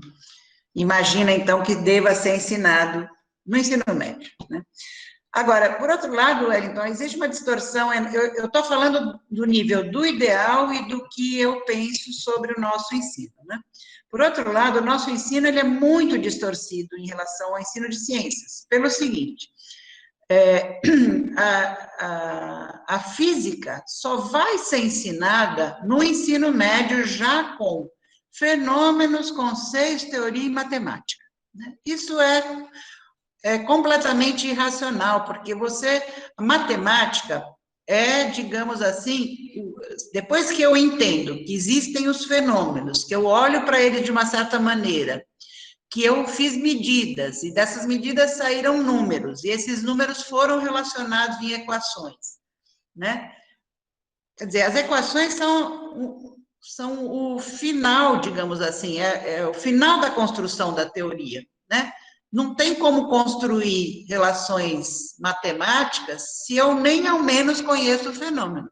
imagina, então, que deva ser ensinado no ensino médio, né? Agora, por outro lado, Wellington, existe uma distorção, eu estou falando do nível do ideal e do que eu penso sobre o nosso ensino, né? Por outro lado, o nosso ensino ele é muito distorcido em relação ao ensino de ciências, pelo seguinte, a física só vai ser ensinada no ensino médio já com fenômenos, conceitos, teoria e matemática, né? Isso é completamente irracional, porque a matemática digamos assim, depois que eu entendo que existem os fenômenos, que eu olho para eles de uma certa maneira, que eu fiz medidas, e dessas medidas saíram números, e esses números foram relacionados em equações, né? Quer dizer, as equações são o final, digamos assim, é o final da construção da teoria, né? Não tem como construir relações matemáticas se eu nem ao menos conheço o fenômeno,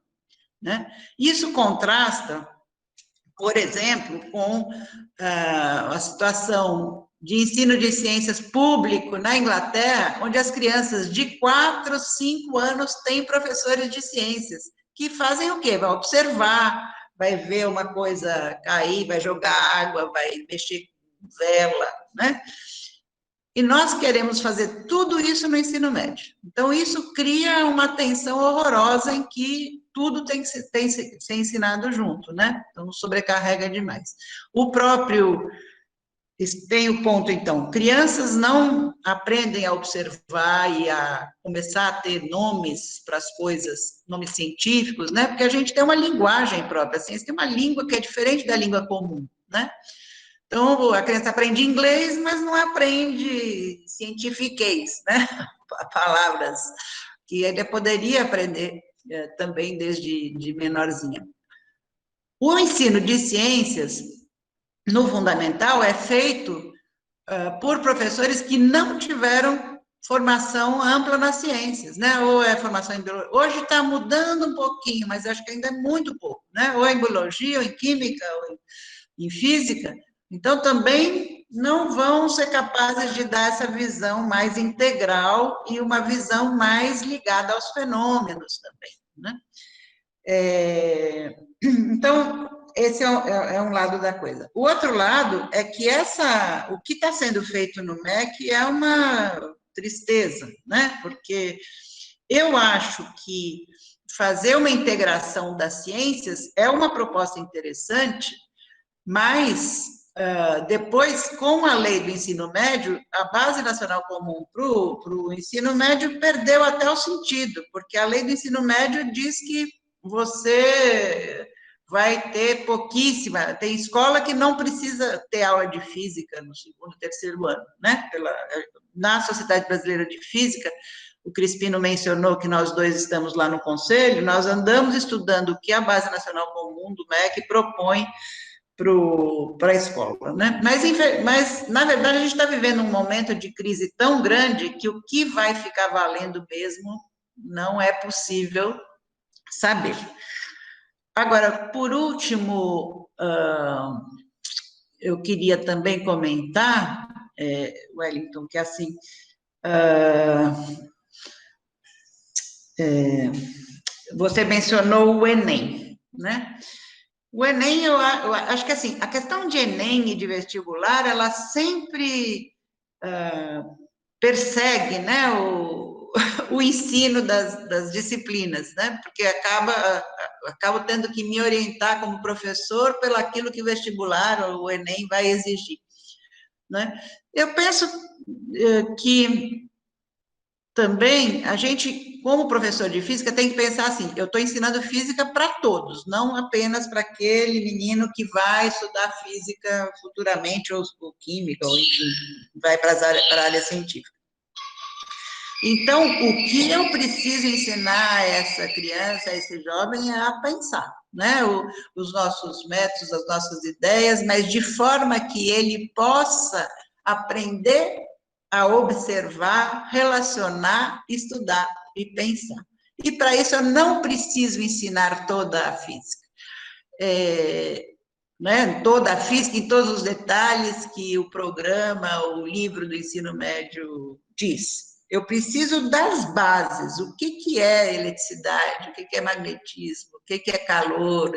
né? Isso contrasta, por exemplo, com a situação de ensino de ciências público na Inglaterra, onde as crianças de 4, 5 anos têm professores de ciências, que fazem o quê? Vai observar, vai ver uma coisa cair, vai jogar água, vai mexer com vela, né? E nós queremos fazer tudo isso no ensino médio. Então, isso cria uma tensão horrorosa em que tudo tem que ser ensinado junto, né? Então, sobrecarrega demais. Tem o ponto, então, crianças não aprendem a observar e a começar a ter nomes para as coisas, nomes científicos, né? Porque a gente tem uma linguagem própria, a ciência tem uma língua que é diferente da língua comum, né? Então, a criança aprende inglês, mas não aprende cientifiquez, né? Palavras que ele poderia aprender também desde menorzinha. O ensino de ciências, no fundamental, é feito por professores que não tiveram formação ampla nas ciências, né? Ou é formação em biologia. Hoje está mudando um pouquinho, mas acho que ainda é muito pouco, né? Ou em biologia, ou em química, ou em física. Então, também não vão ser capazes de dar essa visão mais integral e uma visão mais ligada aos fenômenos também, né? Então, esse é um lado da coisa. O outro lado é que o que está sendo feito no MEC é uma tristeza, né? Porque eu acho que fazer uma integração das ciências é uma proposta interessante, mas depois, com a lei do ensino médio, a Base Nacional Comum para o ensino médio perdeu até o sentido, porque a lei do ensino médio diz que você vai ter pouquíssima, tem escola que não precisa ter aula de física no segundo, terceiro ano, né? Na Sociedade Brasileira de Física, o Crispino mencionou que nós dois estamos lá no conselho, nós andamos estudando o que a Base Nacional Comum do MEC propõe para a escola, né? Mas, na verdade, a gente está vivendo um momento de crise tão grande que o que vai ficar valendo mesmo não é possível saber. Agora, por último, eu queria também comentar, Wellington, que assim, você mencionou o Enem, né? O Enem, eu acho que assim, a questão de Enem e de vestibular, ela sempre persegue, né, o ensino das disciplinas, né, porque acabo tendo que me orientar como professor pelo aquilo que o vestibular ou o Enem vai exigir. né? Eu penso que também a gente, como professor de física, tem que pensar assim, eu estou ensinando física para todos, não apenas para aquele menino que vai estudar física futuramente, ou química, ou enfim, vai para a área científica. Então, o que eu preciso ensinar a essa criança, a esse jovem, é a pensar, né? Os nossos métodos, as nossas ideias, mas de forma que ele possa aprender a observar, relacionar, estudar e pensar. E para isso eu não preciso ensinar toda a física. Né, toda a física, em todos os detalhes que o programa, o livro do ensino médio diz. Eu preciso das bases, o que é eletricidade, o que é magnetismo, o que é calor,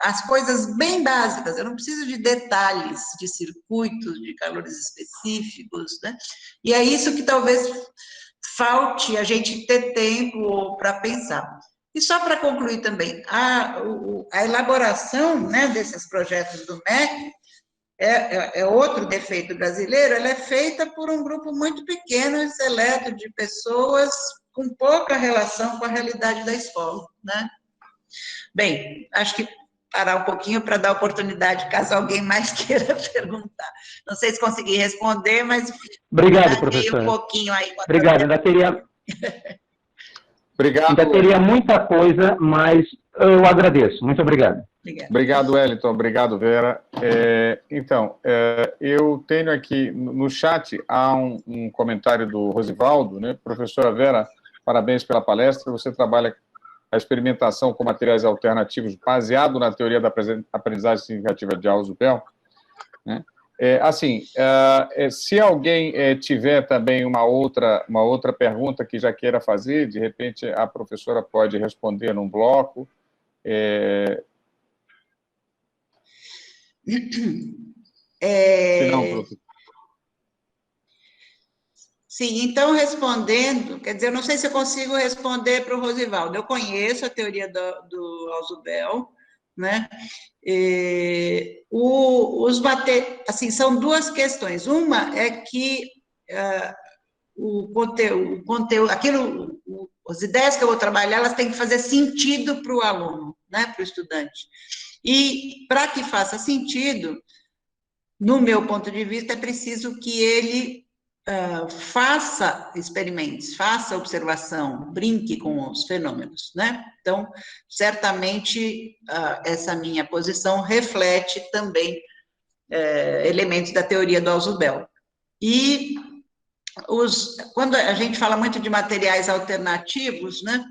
as coisas bem básicas, eu não preciso de detalhes, de circuitos, de calores específicos, né? E é isso que talvez falte a gente ter tempo para pensar. E só para concluir também, a elaboração, né, desses projetos do MEC é outro defeito brasileiro, ela é feita por um grupo muito pequeno e seleto de pessoas com pouca relação com a realidade da escola, né? Bem, acho que parar um pouquinho para dar oportunidade, caso alguém mais queira perguntar. Não sei se consegui responder, mas... Obrigado, professor. Um pouquinho aí. Obrigado, ainda teria... Obrigado. Ainda teria muita coisa, mas eu agradeço. Muito obrigado. Obrigado, Wellington. Obrigado, Vera. Então, eu tenho aqui no chat, há um comentário do Rosivaldo, né? Professora Vera, parabéns pela palestra. Você trabalha a experimentação com materiais alternativos baseado na teoria da aprendizagem significativa de Ausubel, né? Se alguém tiver também uma outra pergunta que já queira fazer, de repente a professora pode responder num bloco. Se não, professor. Sim, então, respondendo, quer dizer, eu não sei se eu consigo responder para o Rosivaldo. Eu conheço a teoria do Ausubel, né? Assim, são duas questões. Uma é que o conteúdo, as ideias que eu vou trabalhar, elas têm que fazer sentido para o aluno, né? Para o estudante. E, para que faça sentido, no meu ponto de vista, é preciso que ele faça experimentos, faça observação, brinque com os fenômenos, né? Então, certamente, essa minha posição reflete também elementos da teoria do Ausubel. E quando a gente fala muito de materiais alternativos, né?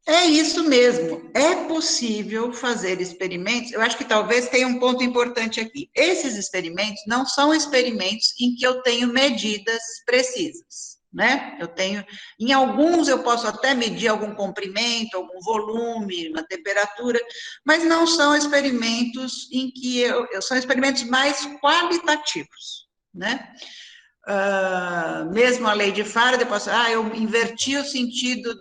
É isso mesmo, é possível fazer experimentos, eu acho que talvez tenha um ponto importante aqui. Esses experimentos não são experimentos em que eu tenho medidas precisas, né? Em alguns eu posso até medir algum comprimento, algum volume, uma temperatura, mas não são experimentos em que são experimentos mais qualitativos, né? Mesmo a lei de Faraday, eu inverti o sentido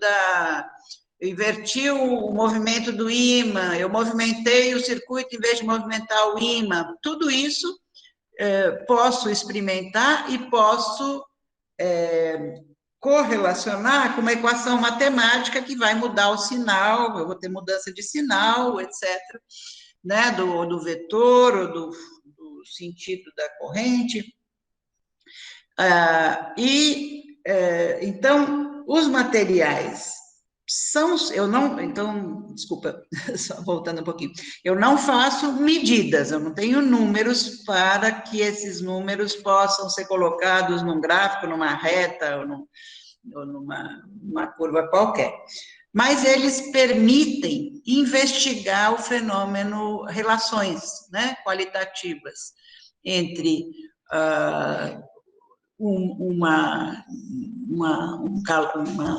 eu inverti o movimento do ímã, eu movimentei o circuito em vez de movimentar o ímã. Tudo isso posso experimentar e posso correlacionar com uma equação matemática que vai mudar o sinal, eu vou ter mudança de sinal, etc., né, do vetor ou do sentido da corrente. Então, os materiais desculpa, só voltando um pouquinho, eu não faço medidas, eu não tenho números para que esses números possam ser colocados num gráfico, numa reta, ou numa curva qualquer. Mas eles permitem investigar o fenômeno, relações, né, qualitativas entre uma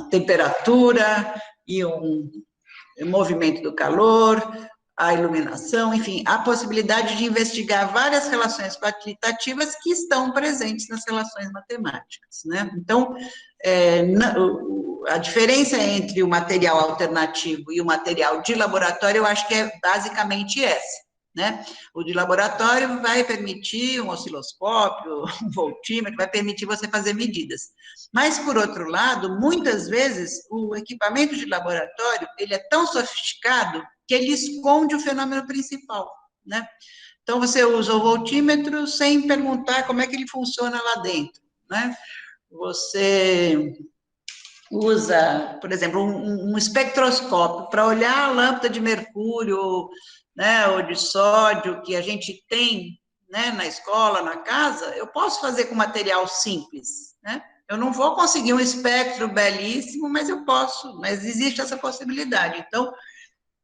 temperatura e um movimento do calor, a iluminação, enfim, a possibilidade de investigar várias relações quantitativas que estão presentes nas relações matemáticas, né? Então, a diferença entre o material alternativo e o material de laboratório, eu acho que é basicamente essa, né? O de laboratório vai permitir um osciloscópio, um voltímetro, vai permitir você fazer medidas. Mas, por outro lado, muitas vezes, o equipamento de laboratório, ele é tão sofisticado que ele esconde o fenômeno principal, né? Então, você usa o voltímetro sem perguntar como é que ele funciona lá dentro, né? Você usa, por exemplo, um espectroscópio para olhar a lâmpada de mercúrio, né, ou de sódio que a gente tem, né, na escola, na casa, eu posso fazer com material simples, né? Eu não vou conseguir um espectro belíssimo, mas eu posso, mas existe essa possibilidade. Então,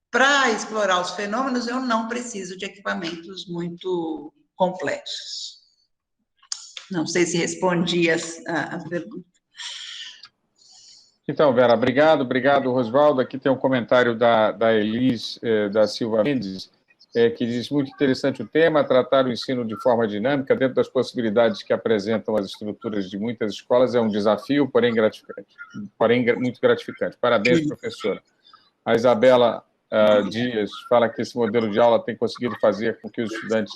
para explorar os fenômenos, eu não preciso de equipamentos muito complexos. Não sei se respondi a pergunta. Então, Vera, obrigado, Rosvaldo. Aqui tem um comentário da Elis da Silva Mendes, que diz: muito interessante o tema, tratar o ensino de forma dinâmica, dentro das possibilidades que apresentam as estruturas de muitas escolas, é um desafio, porém gratificante. Muito gratificante. Parabéns, professora. A Isabela Dias fala que esse modelo de aula tem conseguido fazer com que os estudantes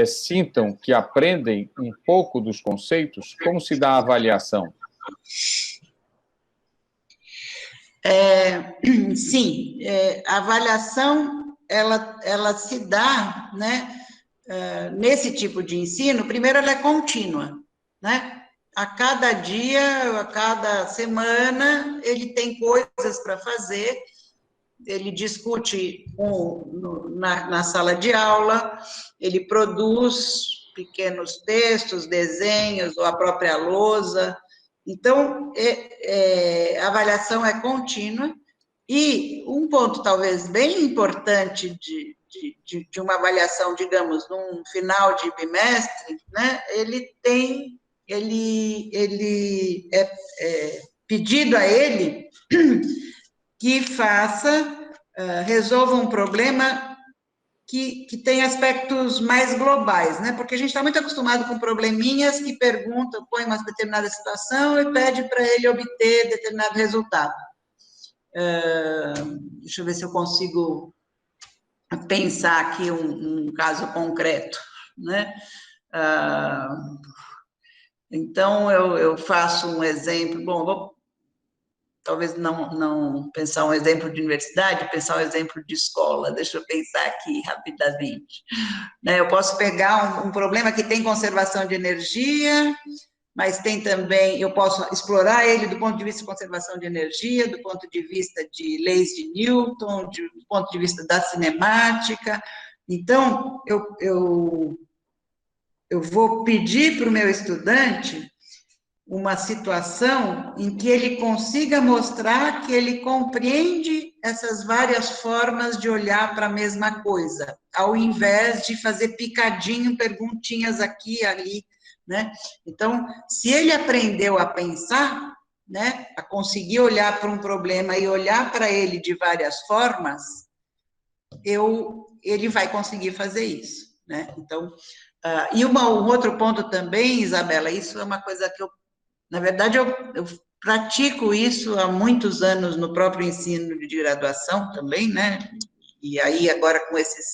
sintam que aprendem um pouco dos conceitos. Como se dá a avaliação? Sim, a avaliação, ela se dá, né, nesse tipo de ensino. Primeiro, ela é contínua, né? A cada dia, a cada semana, ele tem coisas para fazer, ele discute na sala de aula, ele produz pequenos textos, desenhos, ou a própria lousa. Então, a avaliação é contínua, e um ponto talvez bem importante de uma avaliação, digamos, num final de bimestre, né, ele é pedido a ele que resolva um problema que tem aspectos mais globais, né? Porque a gente está muito acostumado com probleminhas que perguntam, põe uma determinada situação e pede para ele obter determinado resultado. Deixa eu ver se eu consigo pensar aqui um caso concreto, né? Então, eu faço um exemplo, bom, vou talvez não pensar um exemplo de universidade, pensar um exemplo de escola, deixa eu pensar aqui rapidamente. Eu posso pegar um problema que tem conservação de energia, mas tem também, eu posso explorar ele do ponto de vista de conservação de energia, do ponto de vista de leis de Newton, do ponto de vista da cinemática. Então, eu vou pedir para o meu estudante uma situação em que ele consiga mostrar que ele compreende essas várias formas de olhar para a mesma coisa, ao invés de fazer picadinho, perguntinhas aqui e ali, né? Então, se ele aprendeu a pensar, né, a conseguir olhar para um problema e olhar para ele de várias formas, ele vai conseguir fazer isso, né? Então, e um outro ponto também, Isabela, isso é uma coisa que na verdade, eu pratico isso há muitos anos no próprio ensino de graduação também, né? E aí, agora, com esses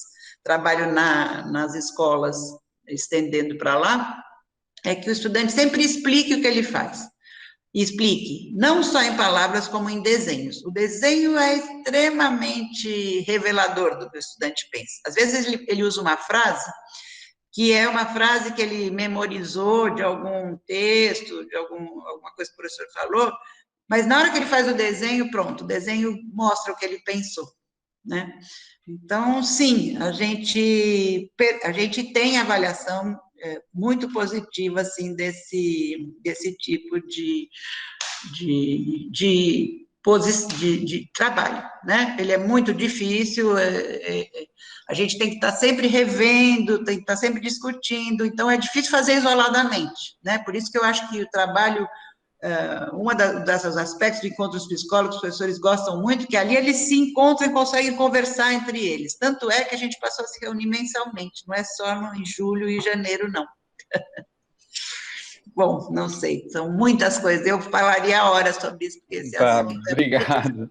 trabalho nas escolas, estendendo para lá, é que o estudante sempre explique o que ele faz. E explique, não só em palavras, como em desenhos. O desenho é extremamente revelador do que o estudante pensa. Às vezes, ele usa uma frase que é uma frase que ele memorizou de algum texto, de alguma coisa que o professor falou, mas na hora que ele faz o desenho, pronto, o desenho mostra o que ele pensou, né? Então, sim, a gente tem avaliação muito positiva, assim, desse tipo de trabalho, né? Ele é muito difícil, a gente tem que estar sempre revendo, tem que estar sempre discutindo, então é difícil fazer isoladamente, né? Por isso que eu acho que o trabalho, desses aspectos de encontros psicólogos, os professores gostam muito, que ali eles se encontram e conseguem conversar entre eles, tanto é que a gente passou a se reunir mensalmente, não é só em julho e janeiro, não. bom, não sei, são muitas coisas. Eu falaria horas sobre isso, porque esse assunto obrigado.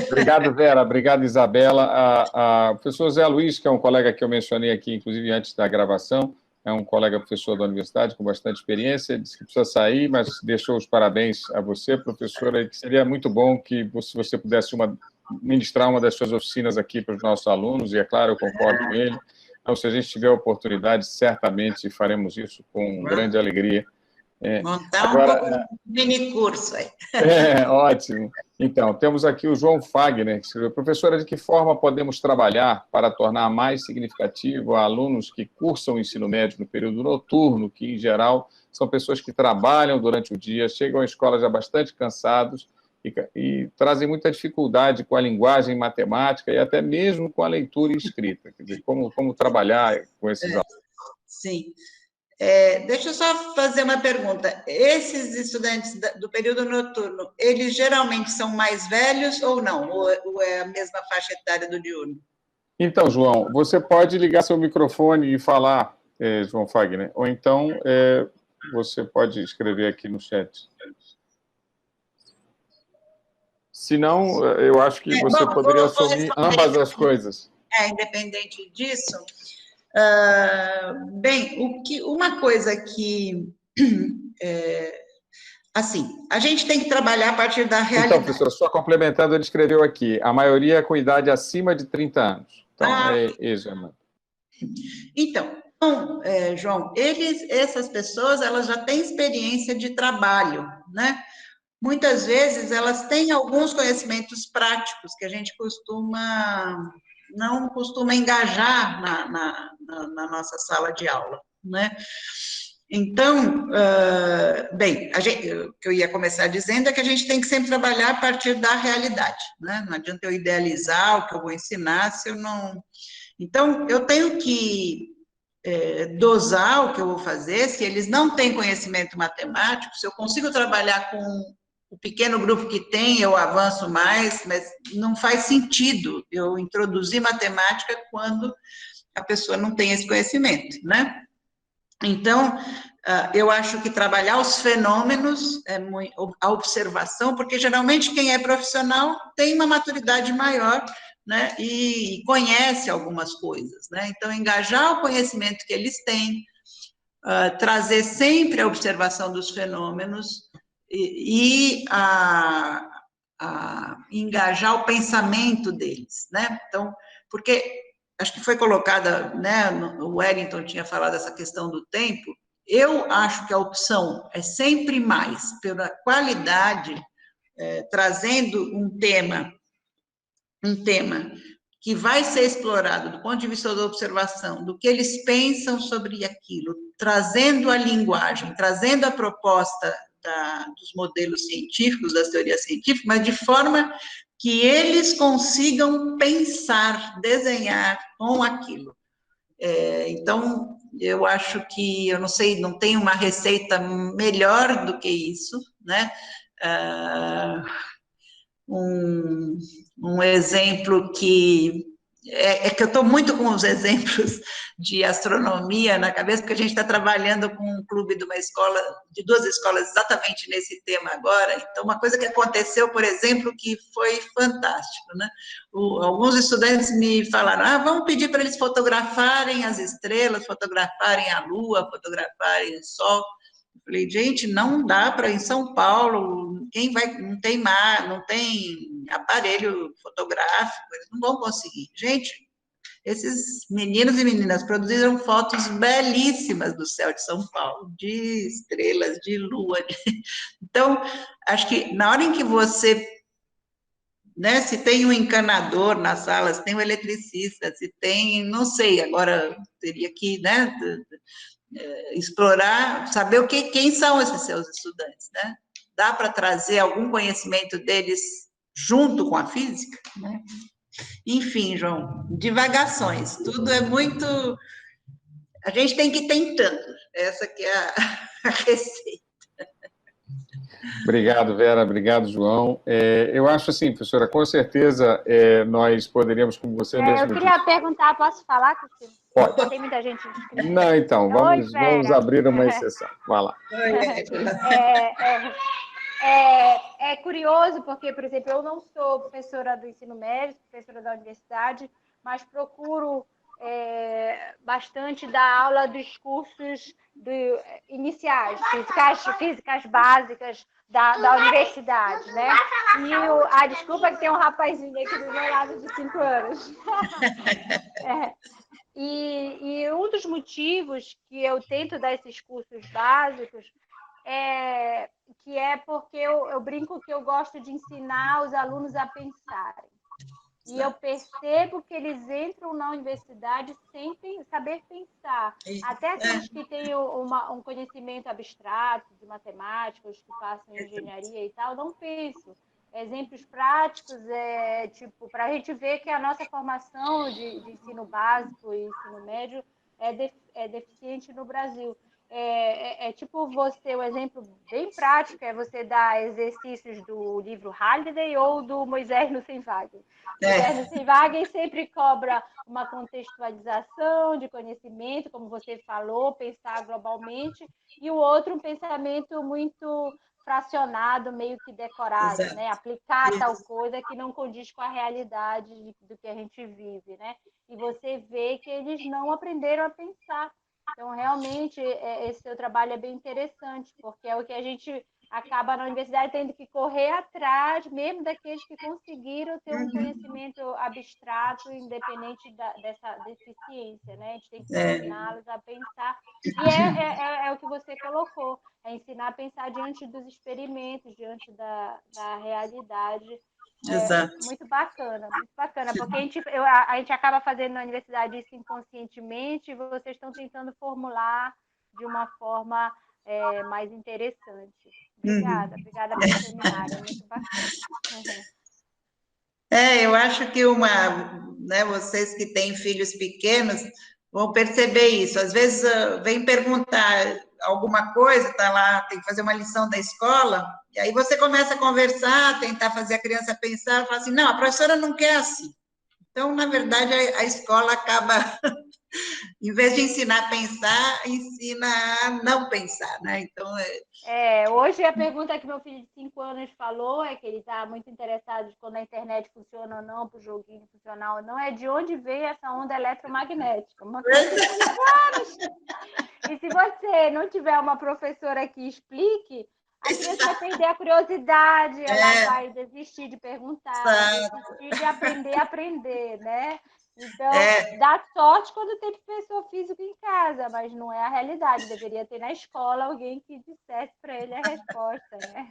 Obrigado, Vera. Obrigado, Isabela. O professor Zé Luiz, que é um colega que eu mencionei aqui, inclusive antes da gravação, é um colega professor da universidade com bastante experiência, disse que precisa sair, mas deixou os parabéns a você, professora, e que seria muito bom que você pudesse ministrar uma das suas oficinas aqui para os nossos alunos, e é claro, eu concordo com ele. Então, se a gente tiver a oportunidade, certamente faremos isso com grande alegria. Montar agora, um mini curso aí. Ótimo. Então, temos aqui o João Fagner, que escreveu: professora, de que forma podemos trabalhar para tornar mais significativo a alunos que cursam o ensino médio no período noturno, que, em geral, são pessoas que trabalham durante o dia, chegam à escola já bastante cansados e trazem muita dificuldade com a linguagem matemática e até mesmo com a leitura e escrita. Quer dizer, como trabalhar com esses alunos? Sim. Deixa eu só fazer uma pergunta. Esses estudantes do período noturno, eles geralmente são mais velhos ou não? Ou é a mesma faixa etária do diurno? Então, João, você pode ligar seu microfone e falar, João Fagner, ou então você pode escrever aqui no chat. Se não, eu acho que você poderia assumir ambas as coisas. Independente disso... bem, uma coisa que... assim, a gente tem que trabalhar a partir da realidade. Então, professora, só complementando, ele escreveu aqui, a maioria com idade acima de 30 anos. Então, é isso, Amanda. Então, João, essas pessoas, elas já têm experiência de trabalho, né? Muitas vezes, elas têm alguns conhecimentos práticos que a gente não costuma engajar na nossa sala de aula, né? Então, bem, o que eu ia começar dizendo é que a gente tem que sempre trabalhar a partir da realidade, né? Não adianta eu idealizar o que eu vou ensinar se eu não... Então, eu tenho que dosar o que eu vou fazer. Se eles não têm conhecimento matemático, se eu consigo trabalhar com o pequeno grupo que tem, eu avanço mais, mas não faz sentido eu introduzir matemática quando a pessoa não tem esse conhecimento, né? Então, eu acho que trabalhar os fenômenos, a observação, porque geralmente quem é profissional tem uma maturidade maior, né, e conhece algumas coisas, né? Então, engajar o conhecimento que eles têm, trazer sempre a observação dos fenômenos e engajar o pensamento deles, né? Então, porque acho que foi colocada, né, o Wellington tinha falado essa questão do tempo, eu acho que a opção é sempre mais pela qualidade, trazendo um tema que vai ser explorado do ponto de vista da observação, do que eles pensam sobre aquilo, trazendo a linguagem, trazendo a proposta dos modelos científicos, das teorias científicas, mas de forma que eles consigam pensar, desenhar com aquilo. Então, eu acho que, eu não sei, não tem uma receita melhor do que isso, né? Um exemplo que... que eu estou muito com os exemplos de astronomia na cabeça, porque a gente está trabalhando com um clube de de 2 escolas exatamente nesse tema agora. Então, uma coisa que aconteceu, por exemplo, que foi fantástico, né? Alguns estudantes me falaram, vamos pedir para eles fotografarem as estrelas, fotografarem a Lua, fotografarem o Sol. Eu falei, gente, não dá para, em São Paulo, não tem mar, não tem aparelho fotográfico, eles não vão conseguir. Gente, esses meninos e meninas produziram fotos belíssimas do céu de São Paulo, de estrelas, de lua. Então, acho que na hora em que você, né, se tem um encanador na sala, se tem um eletricista, se tem, não sei, agora teria que, né, explorar, saber quem são esses seus estudantes, né? Dá para trazer algum conhecimento deles junto com a física, né? Enfim, João, divagações, tudo é muito... A gente tem que ir tentando, essa que é a receita. Obrigado, Vera, obrigado, João. Eu acho assim, professora, com certeza nós poderíamos, como você mesmo eu queria perguntar, posso falar, Cristina? Pode. Já tem muita gente inscrita. Não, então, vamos abrir uma exceção. Vai lá. É curioso porque, por exemplo, eu não sou professora do ensino médio, professora da universidade, mas procuro bastante dar aula dos cursos iniciais, físicas básicas da universidade, né? E a desculpa é que tem um rapazinho aqui do meu lado de 5 anos. E um dos motivos que eu tento dar esses cursos básicos que é porque eu brinco que eu gosto de ensinar os alunos a pensarem. E eu percebo que eles entram na universidade sem saber pensar. Até aqueles que têm um conhecimento abstrato de matemática, os que passam em engenharia e tal, não pensam. Exemplos práticos, para a gente ver que a nossa formação de ensino básico e ensino médio é deficiente no Brasil. Tipo você, um exemplo bem prático é você dar exercícios do livro Halliday ou do Moisés no Sem Wagner. Moisés no Sem Wagner sempre cobra uma contextualização de conhecimento, como você falou, pensar globalmente, e o outro um pensamento muito fracionado, meio que decorado, né? Aplicar tal coisa que não condiz com a realidade do que a gente vive, né? E você vê que eles não aprenderam a pensar. Então, realmente, esse seu trabalho é bem interessante, porque é o que a gente acaba na universidade tendo que correr atrás, mesmo daqueles que conseguiram ter um conhecimento abstrato, independente dessa deficiência, né? A gente tem que ensiná-los a pensar. E é o que você colocou, é ensinar a pensar diante dos experimentos, diante da realidade. Exato. Muito bacana, porque a gente acaba fazendo na universidade isso inconscientemente, e vocês estão tentando formular de uma forma mais interessante. Obrigada pelo seminário, é muito bacana. Eu acho que vocês que têm filhos pequenos vão perceber isso. Às vezes vem perguntar alguma coisa, está lá, tem que fazer uma lição da escola, e aí você começa a conversar, tentar fazer a criança pensar, fala assim, não, a professora não quer assim. Então, na verdade, a escola acaba, em vez de ensinar a pensar, ensina a não pensar, né? Então, hoje a pergunta que meu filho de 5 anos falou é que ele está muito interessado de quando a internet funciona ou não, para o joguinho funcionar ou não, é de onde veio essa onda eletromagnética. Uma coisa de 5 anos! E se você não tiver uma professora que explique, a criança vai perder a curiosidade, ela vai desistir de perguntar, vai desistir de aprender a aprender, né? Então, dá sorte quando tem professor físico em casa, mas não é a realidade. Deveria ter na escola alguém que dissesse para ele a resposta, né?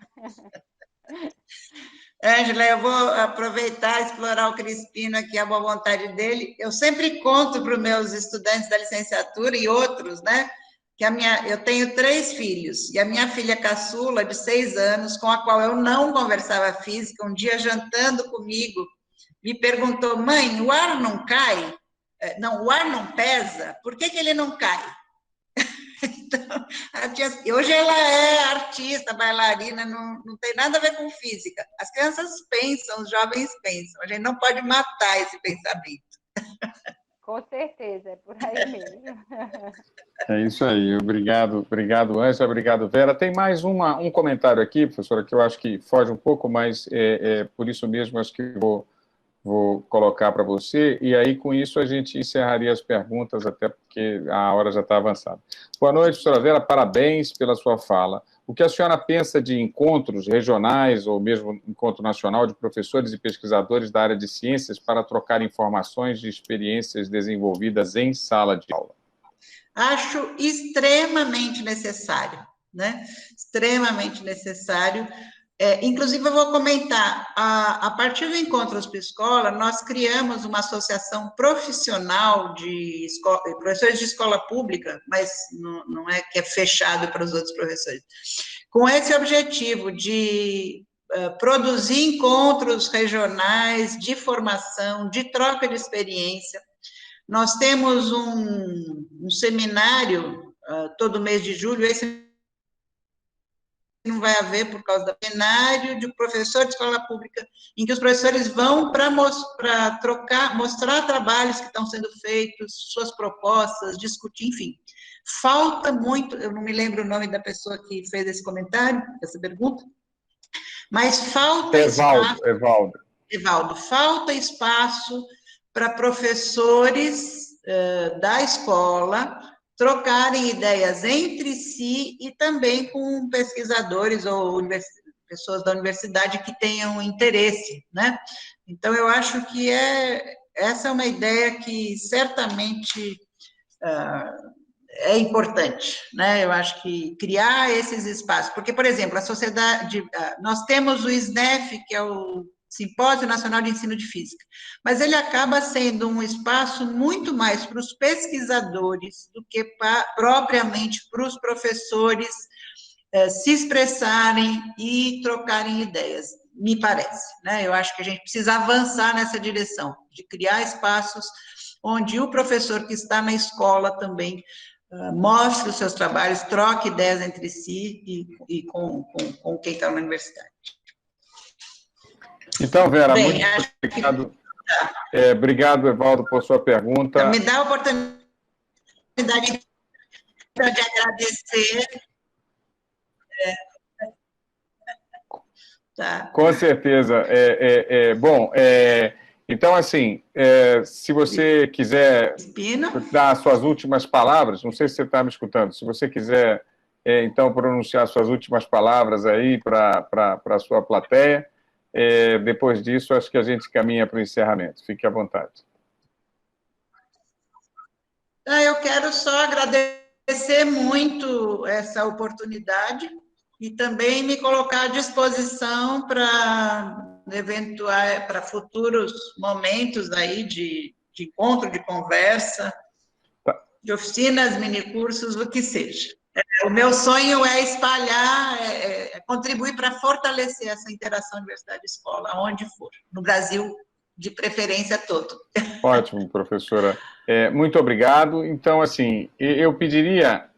Ângela, eu vou aproveitar e explorar o Crispino aqui, a boa vontade dele. Eu sempre conto para os meus estudantes da licenciatura e outros, né? Que eu tenho 3 filhos, e a minha filha caçula, de 6 anos, com a qual eu não conversava física, um dia jantando comigo, me perguntou, mãe, o ar não cai? Não, o ar não pesa? Por que ele não cai? Então, hoje ela é artista, bailarina, não tem nada a ver com física. As crianças pensam, os jovens pensam, a gente não pode matar esse pensamento. Com certeza, é por aí mesmo. É isso aí, obrigado, Ângela, obrigado, Vera. Tem mais um comentário aqui, professora, que eu acho que foge um pouco, mas por isso mesmo acho que vou colocar para você, e aí com isso a gente encerraria as perguntas, até porque a hora já está avançada. Boa noite, professora Vera, parabéns pela sua fala. O que a senhora pensa de encontros regionais ou mesmo encontro nacional de professores e pesquisadores da área de ciências para trocar informações de experiências desenvolvidas em sala de aula? Acho extremamente necessário, né? Extremamente necessário. Inclusive, eu vou comentar, a partir do Encontros Pscola, nós criamos uma associação profissional de professores de escola pública, mas não é que é fechado para os outros professores, com esse objetivo de produzir encontros regionais de formação, de troca de experiência. Nós temos um seminário todo mês de julho, esse não vai haver por causa do plenário de professor de escola pública, em que os professores vão para mostrar trabalhos que estão sendo feitos, suas propostas, discutir, enfim. Falta muito, eu não me lembro o nome da pessoa que fez esse comentário, essa pergunta, mas falta espaço... Evaldo, falta espaço para professores da escola trocarem ideias entre si e também com pesquisadores ou pessoas da universidade que tenham interesse, né? Então, eu acho que essa é uma ideia que certamente é importante, né? Eu acho que criar esses espaços, porque, por exemplo, a sociedade, nós temos o SNEF, que é o Simpósio Nacional de Ensino de Física, mas ele acaba sendo um espaço muito mais para os pesquisadores do que propriamente para os professores se expressarem e trocarem ideias, me parece, né? Eu acho que a gente precisa avançar nessa direção, de criar espaços onde o professor que está na escola também mostre os seus trabalhos, troque ideias entre si e com quem está na universidade. Então, Vera, muito obrigado. Obrigado, Evaldo, por sua pergunta. Me dá a oportunidade de agradecer. Tá. Com certeza. Bom, então, assim, se você quiser dar suas últimas palavras, não sei se você está me escutando, se você quiser, então, pronunciar suas últimas palavras aí para a sua plateia, depois disso, acho que a gente caminha para o encerramento. Fique à vontade. Eu quero só agradecer muito essa oportunidade e também me colocar à disposição para futuros momentos aí de encontro, de conversa, de oficinas, minicursos, o que seja. O meu sonho é espalhar, contribuir para fortalecer essa interação universidade-escola, onde for, no Brasil, de preferência todo. Ótimo, professora. Muito obrigado. Então, assim, eu pediria,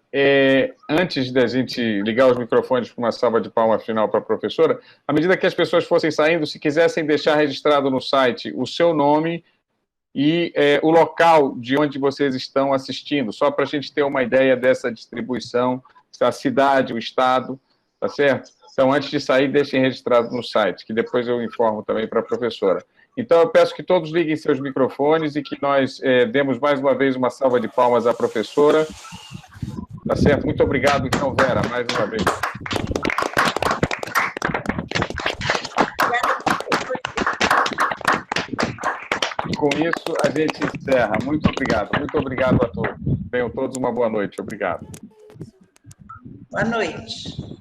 antes da gente ligar os microfones para uma salva de palmas final para a professora, à medida que as pessoas fossem saindo, se quisessem deixar registrado no site o seu nome e o local de onde vocês estão assistindo, só para a gente ter uma ideia dessa distribuição, a cidade, o estado, tá certo? Então, antes de sair, deixem registrado no site, que depois eu informo também para a professora. Então, eu peço que todos liguem seus microfones e que nós demos mais uma vez uma salva de palmas à professora. Tá certo? Muito obrigado, então, Vera, mais uma vez. Com isso, a gente encerra. Muito obrigado a todos. Tenham todos uma boa noite. Obrigado. Boa noite.